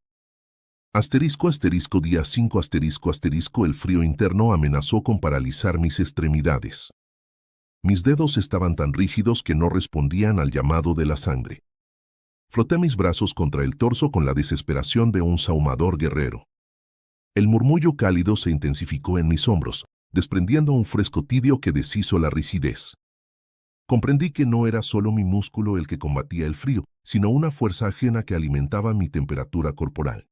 Asterisco asterisco día 5 asterisco asterisco el frío interno amenazó con paralizar mis extremidades. Mis dedos estaban tan rígidos que no respondían al llamado de la sangre. Froté mis brazos contra el torso con la desesperación de un sahumador guerrero. El murmullo cálido se intensificó en mis hombros, desprendiendo un fresco tibio que deshizo la rigidez. Comprendí que no era solo mi músculo el que combatía el frío, sino una fuerza ajena que alimentaba mi temperatura corporal.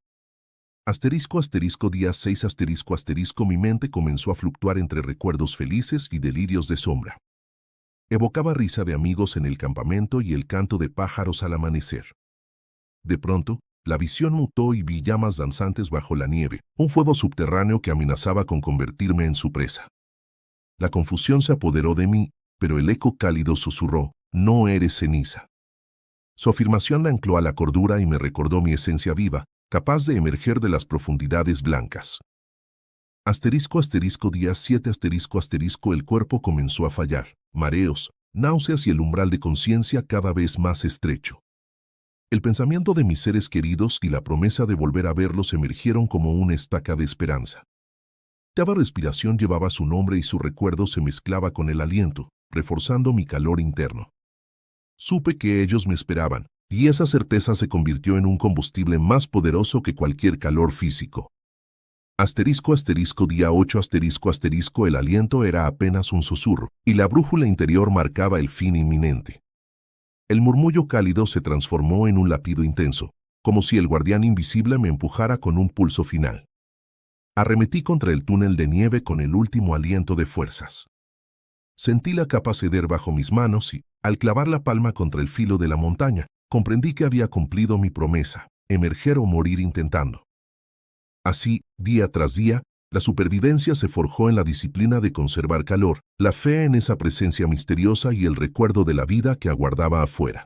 Asterisco asterisco día 6 asterisco asterisco mi mente comenzó a fluctuar entre recuerdos felices y delirios de sombra. Evocaba risa de amigos en el campamento y el canto de pájaros al amanecer. De pronto, la visión mutó y vi llamas danzantes bajo la nieve, un fuego subterráneo que amenazaba con convertirme en su presa. La confusión se apoderó de mí, pero el eco cálido susurró, no eres ceniza. Su afirmación la ancló a la cordura y me recordó mi esencia viva, capaz de emerger de las profundidades blancas. Asterisco asterisco día 7 asterisco asterisco el cuerpo comenzó a fallar, mareos, náuseas y el umbral de conciencia cada vez más estrecho. El pensamiento de mis seres queridos y la promesa de volver a verlos emergieron como una estaca de esperanza. Cada respiración llevaba su nombre y su recuerdo se mezclaba con el aliento, reforzando mi calor interno. Supe que ellos me esperaban, y esa certeza se convirtió en un combustible más poderoso que cualquier calor físico. Asterisco asterisco día 8 asterisco asterisco el aliento era apenas un susurro, y la brújula interior marcaba el fin inminente. El murmullo cálido se transformó en un latido intenso, como si el guardián invisible me empujara con un pulso final. Arremetí contra el túnel de nieve con el último aliento de fuerzas. Sentí la capa ceder bajo mis manos y, al clavar la palma contra el filo de la montaña, comprendí que había cumplido mi promesa, emerger o morir intentando. Así, día tras día, la supervivencia se forjó en la disciplina de conservar calor, la fe en esa presencia misteriosa y el recuerdo de la vida que aguardaba afuera.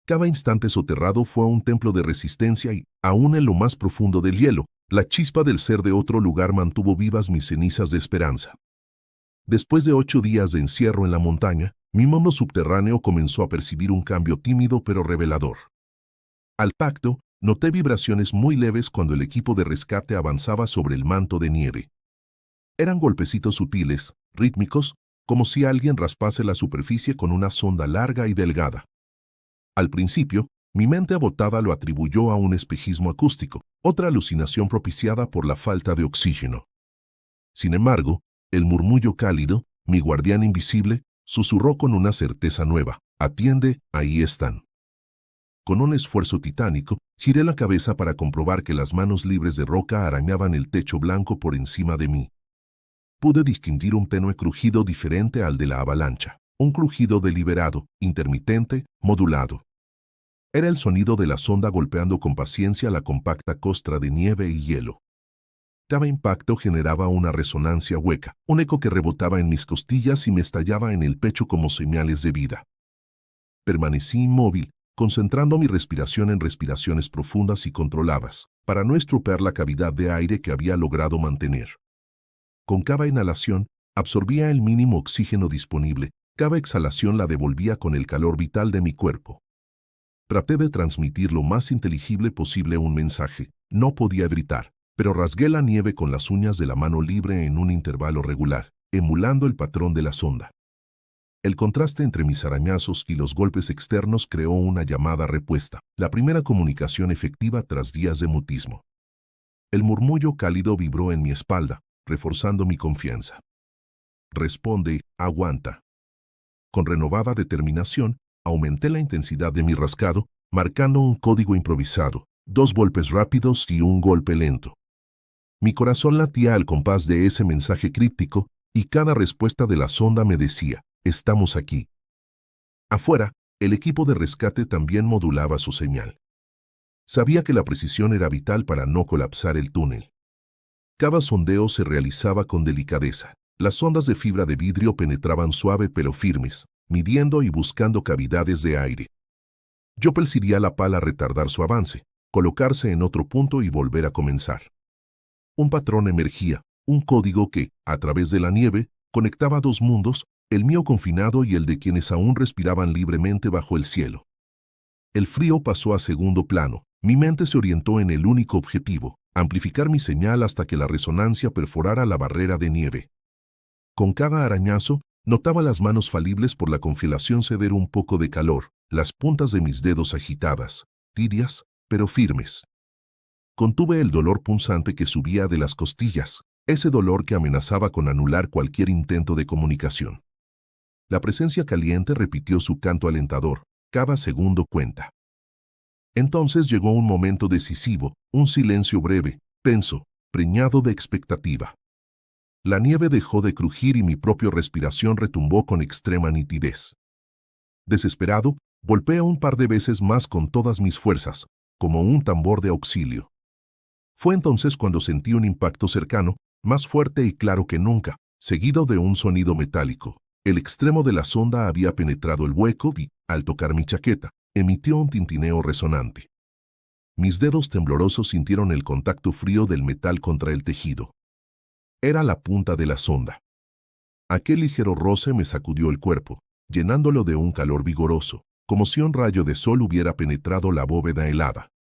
Cada instante soterrado fue un templo de resistencia y, aún en lo más profundo del hielo, la chispa del ser de otro lugar mantuvo vivas mis cenizas de esperanza. Después de 8 días de encierro en la montaña, mi mundo subterráneo comenzó a percibir un cambio tímido pero revelador. Al tacto, noté vibraciones muy leves cuando el equipo de rescate avanzaba sobre el manto de nieve. Eran golpecitos sutiles, rítmicos, como si alguien raspase la superficie con una sonda larga y delgada. Al principio, mi mente agotada lo atribuyó a un espejismo acústico, otra alucinación propiciada por la falta de oxígeno. Sin embargo, el murmullo cálido, mi guardián invisible, susurró con una certeza nueva, atiende, ahí están. Con un esfuerzo titánico, giré la cabeza para comprobar que las manos libres de roca arañaban el techo blanco por encima de mí. Pude distinguir un tenue crujido diferente al de la avalancha, un crujido deliberado, intermitente, modulado. Era el sonido de la sonda golpeando con paciencia la compacta costra de nieve y hielo. Cada impacto generaba una resonancia hueca, un eco que rebotaba en mis costillas y me estallaba en el pecho como señales de vida. Permanecí inmóvil, concentrando mi respiración en respiraciones profundas y controladas, para no estropear la cavidad de aire que había logrado mantener. Con cada inhalación, absorbía el mínimo oxígeno disponible, cada exhalación la devolvía con el calor vital de mi cuerpo. Traté de transmitir lo más inteligible posible un mensaje, no podía gritar, pero rasgué la nieve con las uñas de la mano libre en un intervalo regular, emulando el patrón de la sonda. El contraste entre mis arañazos y los golpes externos creó una llamada repuesta, la primera comunicación efectiva tras días de mutismo. El murmullo cálido vibró en mi espalda, reforzando mi confianza. Responde, aguanta. Con renovada determinación, aumenté la intensidad de mi rascado, marcando un código improvisado, 2 golpes rápidos y un golpe lento. Mi corazón latía al compás de ese mensaje críptico, y cada respuesta de la sonda me decía, estamos aquí. Afuera, el equipo de rescate también modulaba su señal. Sabía que la precisión era vital para no colapsar el túnel. Cada sondeo se realizaba con delicadeza. Las sondas de fibra de vidrio penetraban suave pero firmes, midiendo y buscando cavidades de aire. Yo perseguía la pala a retardar su avance, colocarse en otro punto y volver a comenzar. Un patrón emergía, un código que, a través de la nieve, conectaba 2 mundos, el mío confinado y el de quienes aún respiraban libremente bajo el cielo. El frío pasó a segundo plano. Mi mente se orientó en el único objetivo, amplificar mi señal hasta que la resonancia perforara la barrera de nieve. Con cada arañazo, notaba las manos falibles por la congelación ceder un poco de calor, las puntas de mis dedos agitadas, tibias, pero firmes. Contuve el dolor punzante que subía de las costillas, ese dolor que amenazaba con anular cualquier intento de comunicación. La presencia caliente repitió su canto alentador, cada segundo cuenta. Entonces llegó un momento decisivo, un silencio breve, tenso, preñado de expectativa. La nieve dejó de crujir y mi propia respiración retumbó con extrema nitidez. Desesperado, golpeé un par de veces más con todas mis fuerzas, como un tambor de auxilio. Fue entonces cuando sentí un impacto cercano, más fuerte y claro que nunca, seguido de un sonido metálico. El extremo de la sonda había penetrado el hueco y, al tocar mi chaqueta, emitió un tintineo resonante. Mis dedos temblorosos sintieron el contacto frío del metal contra el tejido. Era la punta de la sonda. Aquel ligero roce me sacudió el cuerpo, llenándolo de un calor vigoroso, como si un rayo de sol hubiera penetrado la bóveda helada.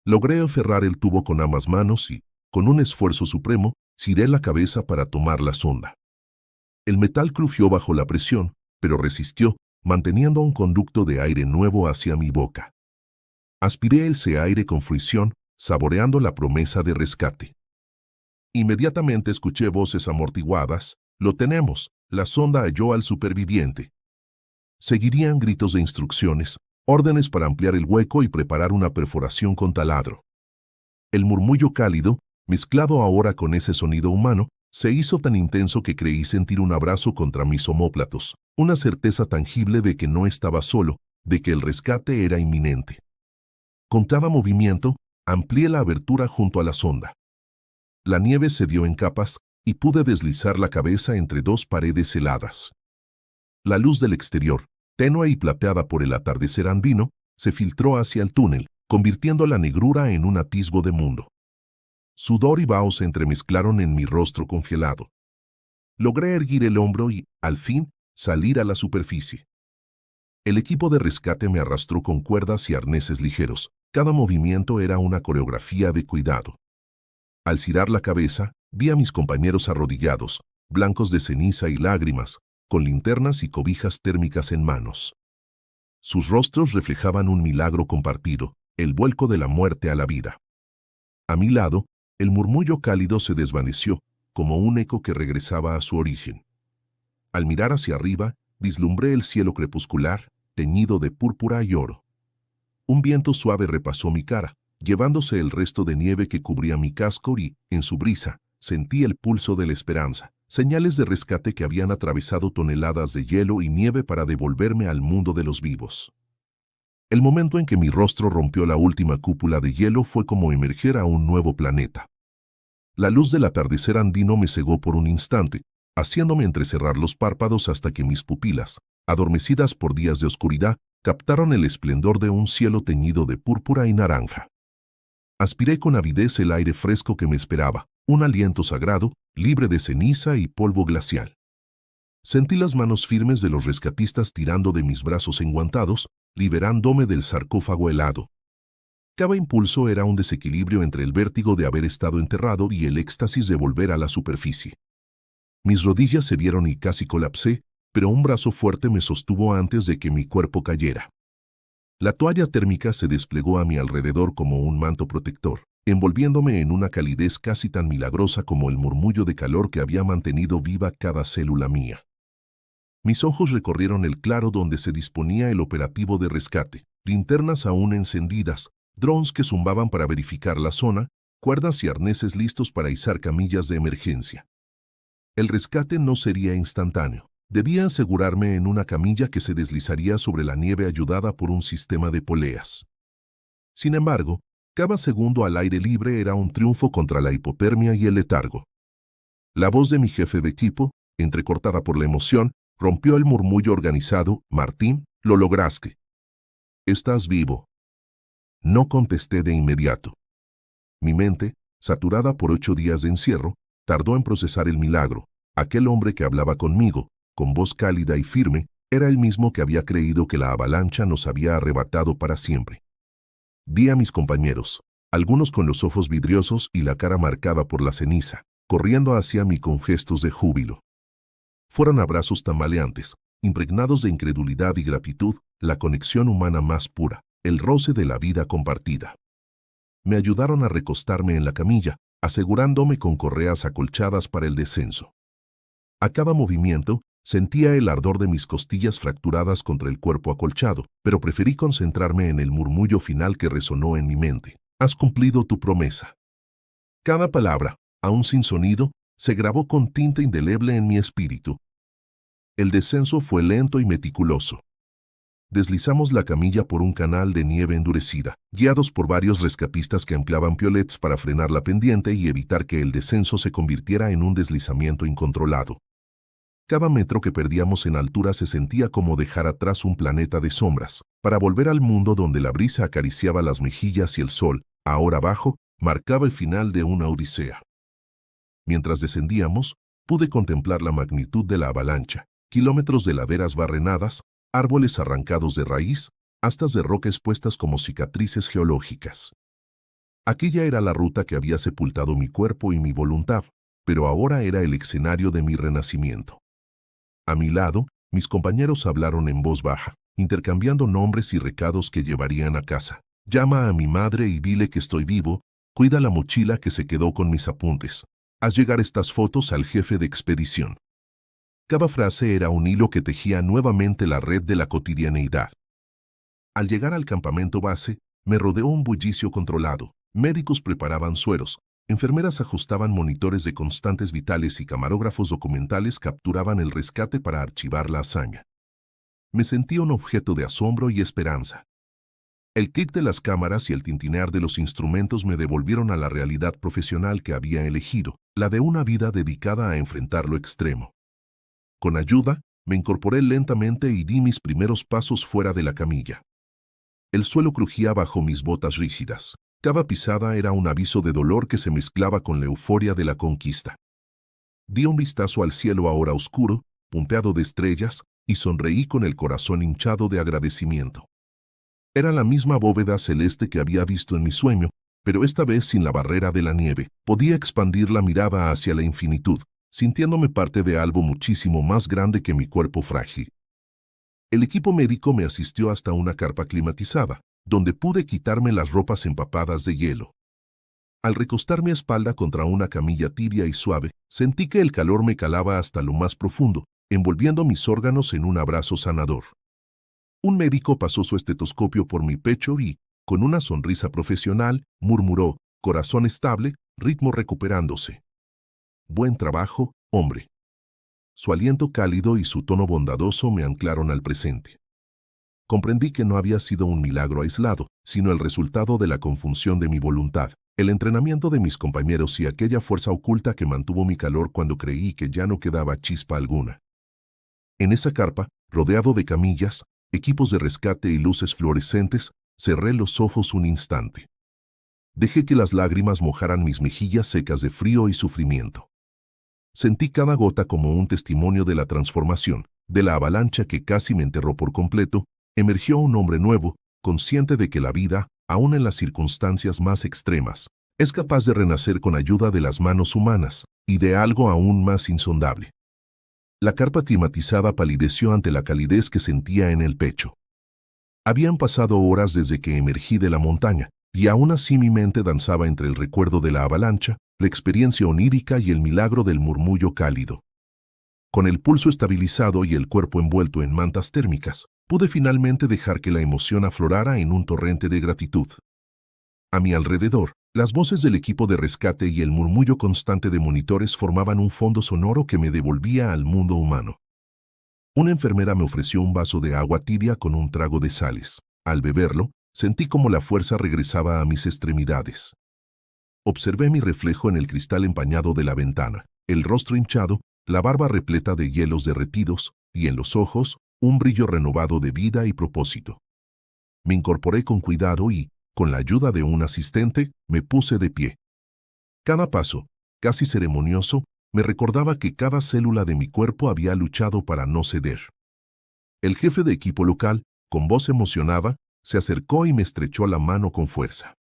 Logré aferrar el tubo con ambas manos y, con un esfuerzo supremo, giré la cabeza para tomar la sonda. El metal crujió bajo la presión, pero resistió, manteniendo un conducto de aire nuevo hacia mi boca. Aspiré ese aire con fruición, saboreando la promesa de rescate. Inmediatamente escuché voces amortiguadas, «Lo tenemos», la sonda halló al superviviente. Seguirían gritos de instrucciones, órdenes para ampliar el hueco y preparar una perforación con taladro. El murmullo cálido, mezclado ahora con ese sonido humano, se hizo tan intenso que creí sentir un abrazo contra mis omóplatos, una certeza tangible de que no estaba solo, de que el rescate era inminente. Con cada movimiento, amplié la abertura junto a la sonda. La nieve cedió en capas y pude deslizar la cabeza entre 2 paredes heladas. La luz del exterior, tenue y plateada por el atardecer andino, se filtró hacia el túnel, convirtiendo la negrura en un atisbo de mundo. Sudor y vaho se entremezclaron en mi rostro congelado. Logré erguir el hombro y, al fin, salir a la superficie. El equipo de rescate me arrastró con cuerdas y arneses ligeros. Cada movimiento era una coreografía de cuidado. Al girar la cabeza, vi a mis compañeros arrodillados, blancos de ceniza y lágrimas, con linternas y cobijas térmicas en manos. Sus rostros reflejaban un milagro compartido, el vuelco de la muerte a la vida. A mi lado, el murmullo cálido se desvaneció, como un eco que regresaba a su origen. Al mirar hacia arriba, vislumbré el cielo crepuscular, teñido de púrpura y oro. Un viento suave repasó mi cara, llevándose el resto de nieve que cubría mi casco y, en su brisa, sentí el pulso de la esperanza, señales de rescate que habían atravesado toneladas de hielo y nieve para devolverme al mundo de los vivos. El momento en que mi rostro rompió la última cúpula de hielo fue como emerger a un nuevo planeta. La luz del atardecer andino me cegó por un instante, haciéndome entrecerrar los párpados hasta que mis pupilas, adormecidas por días de oscuridad, captaron el esplendor de un cielo teñido de púrpura y naranja. Aspiré con avidez el aire fresco que me esperaba, un aliento sagrado, libre de ceniza y polvo glacial. Sentí las manos firmes de los rescatistas tirando de mis brazos enguantados, liberándome del sarcófago helado. Cada impulso era un desequilibrio entre el vértigo de haber estado enterrado y el éxtasis de volver a la superficie. Mis rodillas se vieron y casi colapsé, pero un brazo fuerte me sostuvo antes de que mi cuerpo cayera. La toalla térmica se desplegó a mi alrededor como un manto protector, envolviéndome en una calidez casi tan milagrosa como el murmullo de calor que había mantenido viva cada célula mía. Mis ojos recorrieron el claro donde se disponía el operativo de rescate, linternas aún encendidas, drones que zumbaban para verificar la zona, cuerdas y arneses listos para izar camillas de emergencia. El rescate no sería instantáneo. Debía asegurarme en una camilla que se deslizaría sobre la nieve ayudada por un sistema de poleas. Sin embargo, cada segundo al aire libre era un triunfo contra la hipotermia y el letargo. La voz de mi jefe de equipo, entrecortada por la emoción, rompió el murmullo organizado. «Martín, lo lograste. Estás vivo». No contesté de inmediato. Mi mente, saturada por 8 días de encierro, tardó en procesar el milagro. Aquel hombre que hablaba conmigo, con voz cálida y firme, era el mismo que había creído que la avalancha nos había arrebatado para siempre. Vi a mis compañeros, algunos con los ojos vidriosos y la cara marcada por la ceniza, corriendo hacia mí con gestos de júbilo. Fueron abrazos tambaleantes, impregnados de incredulidad y gratitud, la conexión humana más pura, el roce de la vida compartida. Me ayudaron a recostarme en la camilla, asegurándome con correas acolchadas para el descenso. A cada movimiento, sentía el ardor de mis costillas fracturadas contra el cuerpo acolchado, pero preferí concentrarme en el murmullo final que resonó en mi mente. «Has cumplido tu promesa». Cada palabra, aún sin sonido, se grabó con tinta indeleble en mi espíritu. El descenso fue lento y meticuloso. Deslizamos la camilla por un canal de nieve endurecida, guiados por varios rescatistas que empleaban piolets para frenar la pendiente y evitar que el descenso se convirtiera en un deslizamiento incontrolado. Cada metro que perdíamos en altura se sentía como dejar atrás un planeta de sombras, para volver al mundo donde la brisa acariciaba las mejillas y el sol, ahora bajo, marcaba el final de una odisea. Mientras descendíamos, pude contemplar la magnitud de la avalancha, kilómetros de laderas barrenadas, árboles arrancados de raíz, astas de roca expuestas como cicatrices geológicas. Aquella era la ruta que había sepultado mi cuerpo y mi voluntad, pero ahora era el escenario de mi renacimiento. A mi lado, mis compañeros hablaron en voz baja, intercambiando nombres y recados que llevarían a casa. «Llama a mi madre y dile que estoy vivo, cuida la mochila que se quedó con mis apuntes. Haz llegar estas fotos al jefe de expedición». Cada frase era un hilo que tejía nuevamente la red de la cotidianeidad. Al llegar al campamento base, me rodeó un bullicio controlado. Médicos preparaban sueros, enfermeras ajustaban monitores de constantes vitales y camarógrafos documentales capturaban el rescate para archivar la hazaña. Me sentí un objeto de asombro y esperanza. El clic de las cámaras y el tintinear de los instrumentos me devolvieron a la realidad profesional que había elegido, la de una vida dedicada a enfrentar lo extremo. Con ayuda, me incorporé lentamente y di mis primeros pasos fuera de la camilla. El suelo crujía bajo mis botas rígidas. Cada pisada era un aviso de dolor que se mezclaba con la euforia de la conquista. Di un vistazo al cielo ahora oscuro, punteado de estrellas, y sonreí con el corazón hinchado de agradecimiento. Era la misma bóveda celeste que había visto en mi sueño, pero esta vez sin la barrera de la nieve. Podía expandir la mirada hacia la infinitud, sintiéndome parte de algo muchísimo más grande que mi cuerpo frágil. El equipo médico me asistió hasta una carpa climatizada, donde pude quitarme las ropas empapadas de hielo. Al recostar mi espalda contra una camilla tibia y suave, sentí que el calor me calaba hasta lo más profundo, envolviendo mis órganos en un abrazo sanador. Un médico pasó su estetoscopio por mi pecho y, con una sonrisa profesional, murmuró: «Corazón estable, ritmo recuperándose. Buen trabajo, hombre». Su aliento cálido y su tono bondadoso me anclaron al presente. Comprendí que no había sido un milagro aislado, sino el resultado de la confusión de mi voluntad, el entrenamiento de mis compañeros y aquella fuerza oculta que mantuvo mi calor cuando creí que ya no quedaba chispa alguna. En esa carpa, rodeado de camillas, equipos de rescate y luces fluorescentes, cerré los ojos un instante. Dejé que las lágrimas mojaran mis mejillas secas de frío y sufrimiento. Sentí cada gota como un testimonio de la transformación, de la avalancha que casi me enterró por completo. Emergió un hombre nuevo, consciente de que la vida, aun en las circunstancias más extremas, es capaz de renacer con ayuda de las manos humanas y de algo aún más insondable. La carpa climatizada palideció ante la calidez que sentía en el pecho. Habían pasado horas desde que emergí de la montaña, y aún así mi mente danzaba entre el recuerdo de la avalancha, la experiencia onírica y el milagro del murmullo cálido. Con el pulso estabilizado y el cuerpo envuelto en mantas térmicas, pude finalmente dejar que la emoción aflorara en un torrente de gratitud. A mi alrededor, las voces del equipo de rescate y el murmullo constante de monitores formaban un fondo sonoro que me devolvía al mundo humano. Una enfermera me ofreció un vaso de agua tibia con un trago de sales. Al beberlo, sentí como la fuerza regresaba a mis extremidades. Observé mi reflejo en el cristal empañado de la ventana, el rostro hinchado, la barba repleta de hielos derretidos, y en los ojos, un brillo renovado de vida y propósito. Me incorporé con cuidado y, con la ayuda de un asistente, me puse de pie. Cada paso, casi ceremonioso, me recordaba que cada célula de mi cuerpo había luchado para no ceder. El jefe de equipo local, con voz emocionada, se acercó y me estrechó la mano con fuerza.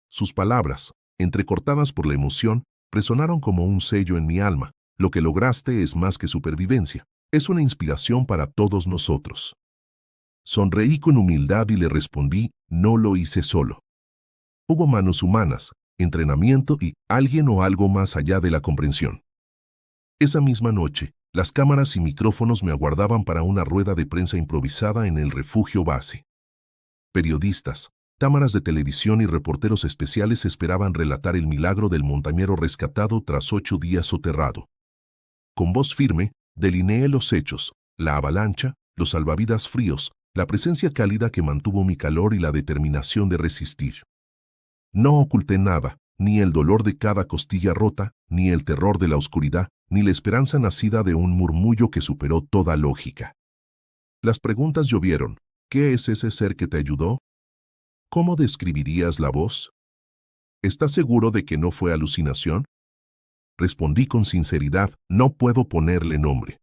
Sus palabras, entrecortadas por la emoción, resonaron como un sello en mi alma. Lo que lograste es más que supervivencia, es una inspiración para todos nosotros. Sonreí con humildad y le respondí, no lo hice solo. Hubo manos humanas, entrenamiento y alguien o algo más allá de la comprensión. Esa misma noche, las cámaras y micrófonos me aguardaban para una rueda de prensa improvisada en el refugio base. Periodistas, cámaras de televisión y reporteros especiales esperaban relatar el milagro del montañero rescatado tras 8 días soterrado. Con voz firme, delineé los hechos, la avalancha, los salvavidas fríos, la presencia cálida que mantuvo mi calor y la determinación de resistir. No oculté nada, ni el dolor de cada costilla rota, ni el terror de la oscuridad, ni la esperanza nacida de un murmullo que superó toda lógica. Las preguntas llovieron. ¿Qué es ese ser que te ayudó? ¿Cómo describirías la voz? ¿Estás seguro de que no fue alucinación? Respondí con sinceridad, no puedo ponerle nombre.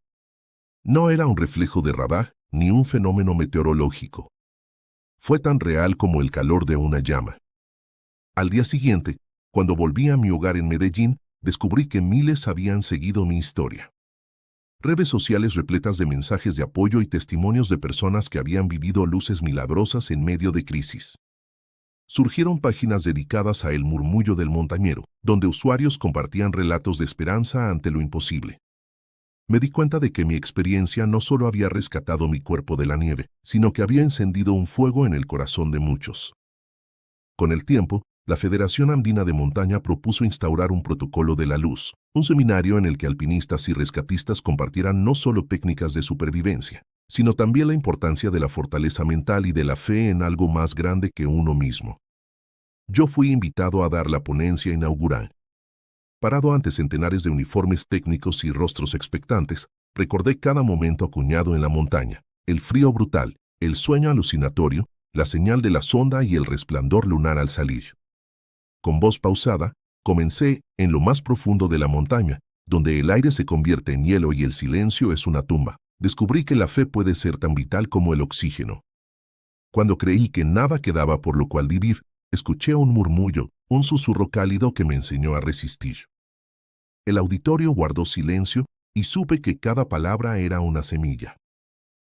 No era un reflejo de radar, ni un fenómeno meteorológico. Fue tan real como el calor de una llama. Al día siguiente, cuando volví a mi hogar en Medellín, descubrí que miles habían seguido mi historia. Redes sociales repletas de mensajes de apoyo y testimonios de personas que habían vivido luces milagrosas en medio de crisis. Surgieron páginas dedicadas a El Murmullo del Montañero, donde usuarios compartían relatos de esperanza ante lo imposible. Me di cuenta de que mi experiencia no solo había rescatado mi cuerpo de la nieve, sino que había encendido un fuego en el corazón de muchos. Con el tiempo, la Federación Andina de Montaña propuso instaurar un protocolo de la luz, un seminario en el que alpinistas y rescatistas compartieran no solo técnicas de supervivencia, sino también la importancia de la fortaleza mental y de la fe en algo más grande que uno mismo. Yo fui invitado a dar la ponencia inaugural. Parado ante centenares de uniformes técnicos y rostros expectantes, recordé cada momento acuñado en la montaña, el frío brutal, el sueño alucinatorio, la señal de la sonda y el resplandor lunar al salir. Con voz pausada, comencé en lo más profundo de la montaña, donde el aire se convierte en hielo y el silencio es una tumba. Descubrí que la fe puede ser tan vital como el oxígeno. Cuando creí que nada quedaba por lo cual vivir, escuché un murmullo, un susurro cálido que me enseñó a resistir. El auditorio guardó silencio y supe que cada palabra era una semilla.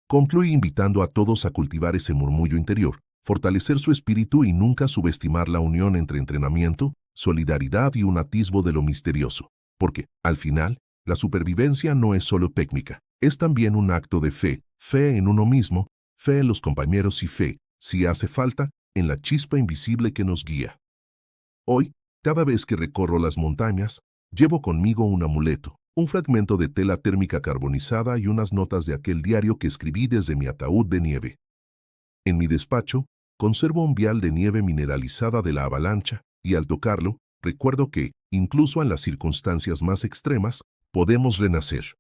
Concluí invitando a todos a cultivar ese murmullo interior, fortalecer su espíritu y nunca subestimar la unión entre entrenamiento, solidaridad y un atisbo de lo misterioso, porque, al final, la supervivencia no es solo técnica, es también un acto de fe, fe en uno mismo, fe en los compañeros y fe, si hace falta, en la chispa invisible que nos guía. Hoy, cada vez que recorro las montañas, llevo conmigo un amuleto, un fragmento de tela térmica carbonizada y unas notas de aquel diario que escribí desde mi ataúd de nieve. En mi despacho, conservo un vial de nieve mineralizada de la avalancha, y al tocarlo, recuerdo que, incluso en las circunstancias más extremas, podemos renacer.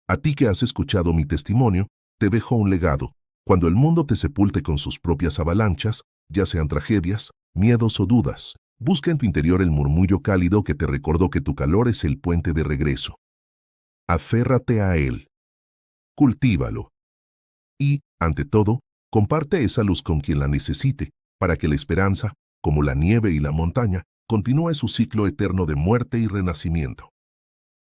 A ti que has escuchado mi testimonio, te dejo un legado. Cuando el mundo te sepulte con sus propias avalanchas, ya sean tragedias, miedos o dudas, busca en tu interior el murmullo cálido que te recordó que tu calor es el puente de regreso. Aférrate a él. Cultívalo. Y, ante todo, comparte esa luz con quien la necesite, para que la esperanza, como la nieve y la montaña, continúe su ciclo eterno de muerte y renacimiento.